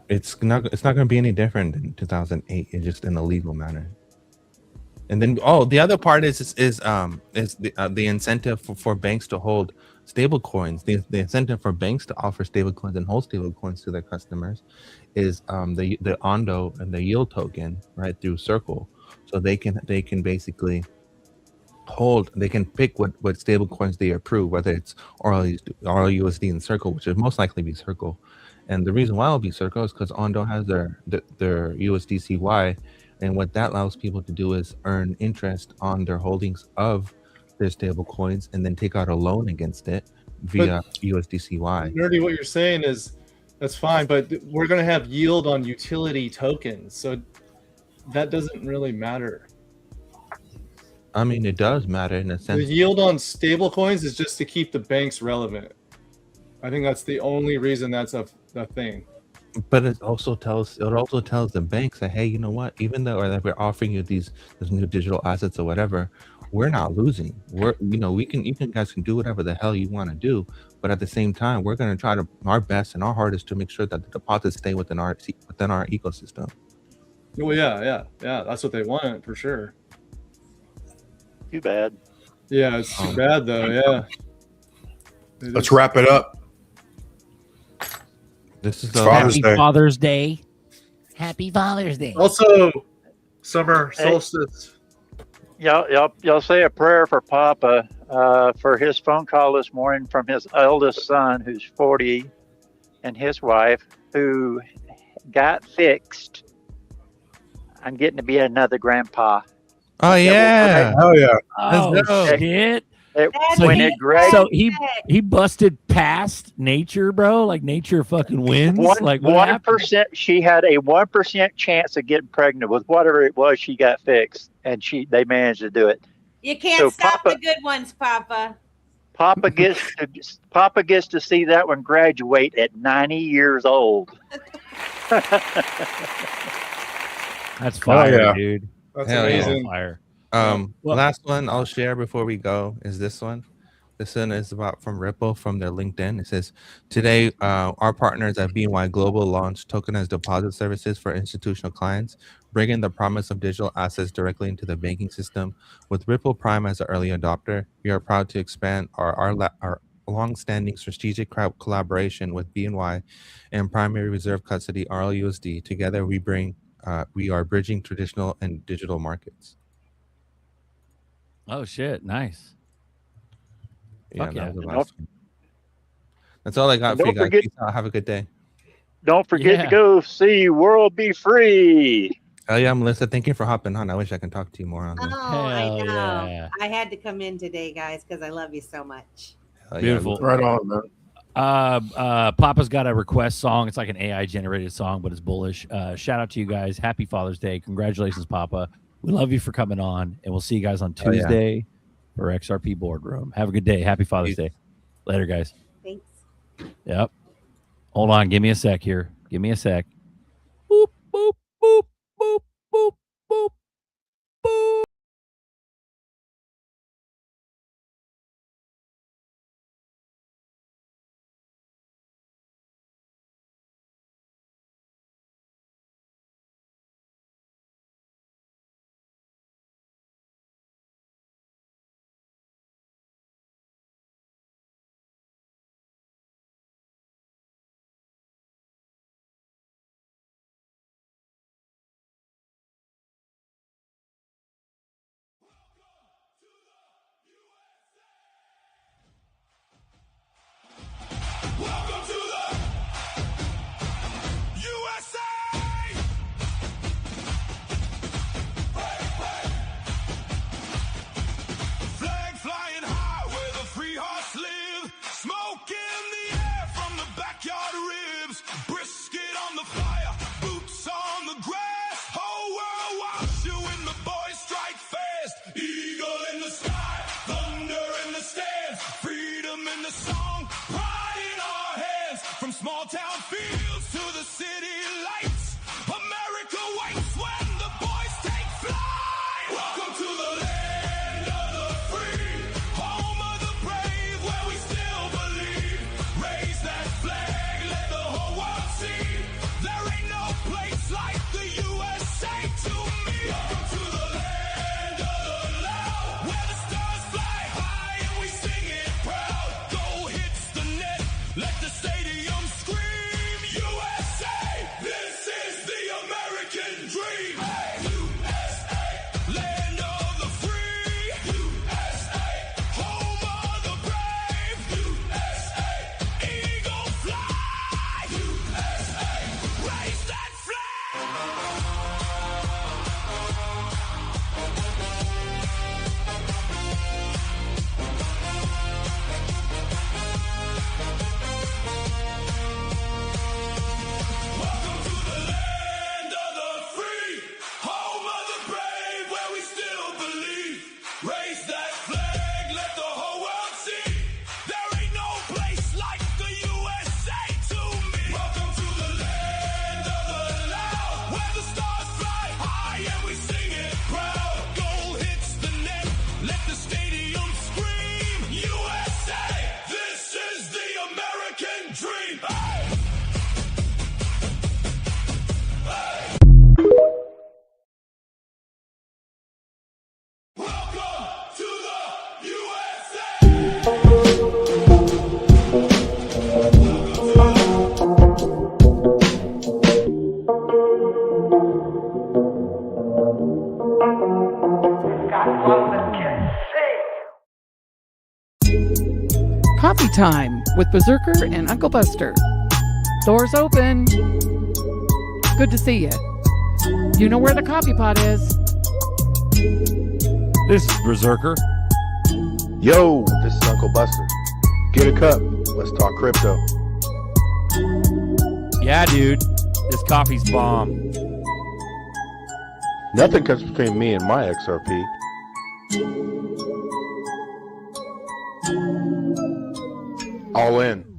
it's not going to be any different than 2008. It's just in a legal manner. And then, the other part is the incentive for banks to hold stable coins. The incentive for banks to offer stable coins and hold stable coins to their customers is the Ondo and the yield token, right, through Circle. So they can basically they can pick what stable coins they approve, whether it's RLUSD and Circle, which would most likely be Circle. And the reason why it'll be Circle is because Ondo has their USDCY. And what that allows people to do is earn interest on their holdings of their stable coins and then take out a loan against it via USDCY. Nerdy, what you're saying is that's fine, but we're going to have yield on utility tokens. So that doesn't really matter. I mean, it does matter in a The sense. yield on stable coins is just to keep the banks relevant. I think that's the only reason that's a thing. But it also tells the banks that, hey, you know what? Even though that we're offering you these new digital assets or whatever, we're not losing. You guys can do whatever the hell you want to do, but at the same time, we're going to try our best and our hardest to make sure that the deposits stay within our ecosystem. Well, yeah. That's what they want for sure. Too bad. Yeah, it's too bad though. Yeah. Let's wrap it up. This is Father's Day. Happy Father's Day. Also, summer solstice. Y'all say a prayer for Papa for his phone call this morning from his eldest son, who's 40, and his wife, who got fixed. I'm getting to be another grandpa. Oh yeah! Oh yeah! Oh shit! So he busted past nature, bro. Like nature fucking wins. Like 1%. She had a 1% chance of getting pregnant with whatever it was. She got fixed, and they managed to do it. You can't stop the good ones, Papa. Papa gets to see that one graduate at 90 years old. That's fire, dude. That's Hell amazing. Fire. Last one I'll share before we go is this one. This one is from Ripple from their LinkedIn. It says, today, our partners at BNY Global launched tokenized deposit services for institutional clients, bringing the promise of digital assets directly into the banking system. With Ripple Prime as an early adopter, we are proud to expand our long-standing strategic collaboration with BNY and Primary Reserve Custody, RLUSD. Together, we are bridging traditional and digital markets. Oh shit! Nice. Yeah, Fuck yeah. that was the last one. That's all I got for you guys. Peace out. Have a good day. Don't forget to go see World Be Free. Oh yeah, Melissa, thank you for hopping on. I wish I could talk to you more on this. Oh, I know. yeah. I had to come in today, guys, because I love you so much. Beautiful. Right on, man. Papa's got a request song. It's like an AI generated song, but it's bullish. Shout out to you guys. Happy Father's Day. Congratulations, Papa. We love you for coming on, and we'll see you guys on Tuesday for XRP Boardroom. Have a good day. Happy Father's Day. Later, guys. Thanks. Yep. Hold on. Give me a sec here. Give me a sec. Time with Berserker and Uncle Buster. Doors open. Good to see you. You know where the coffee pot is. This is Berserker. Yo, this is Uncle Buster. Get a cup. Let's talk crypto. Yeah, dude. This coffee's bomb. Nothing comes between me and my XRP. All in.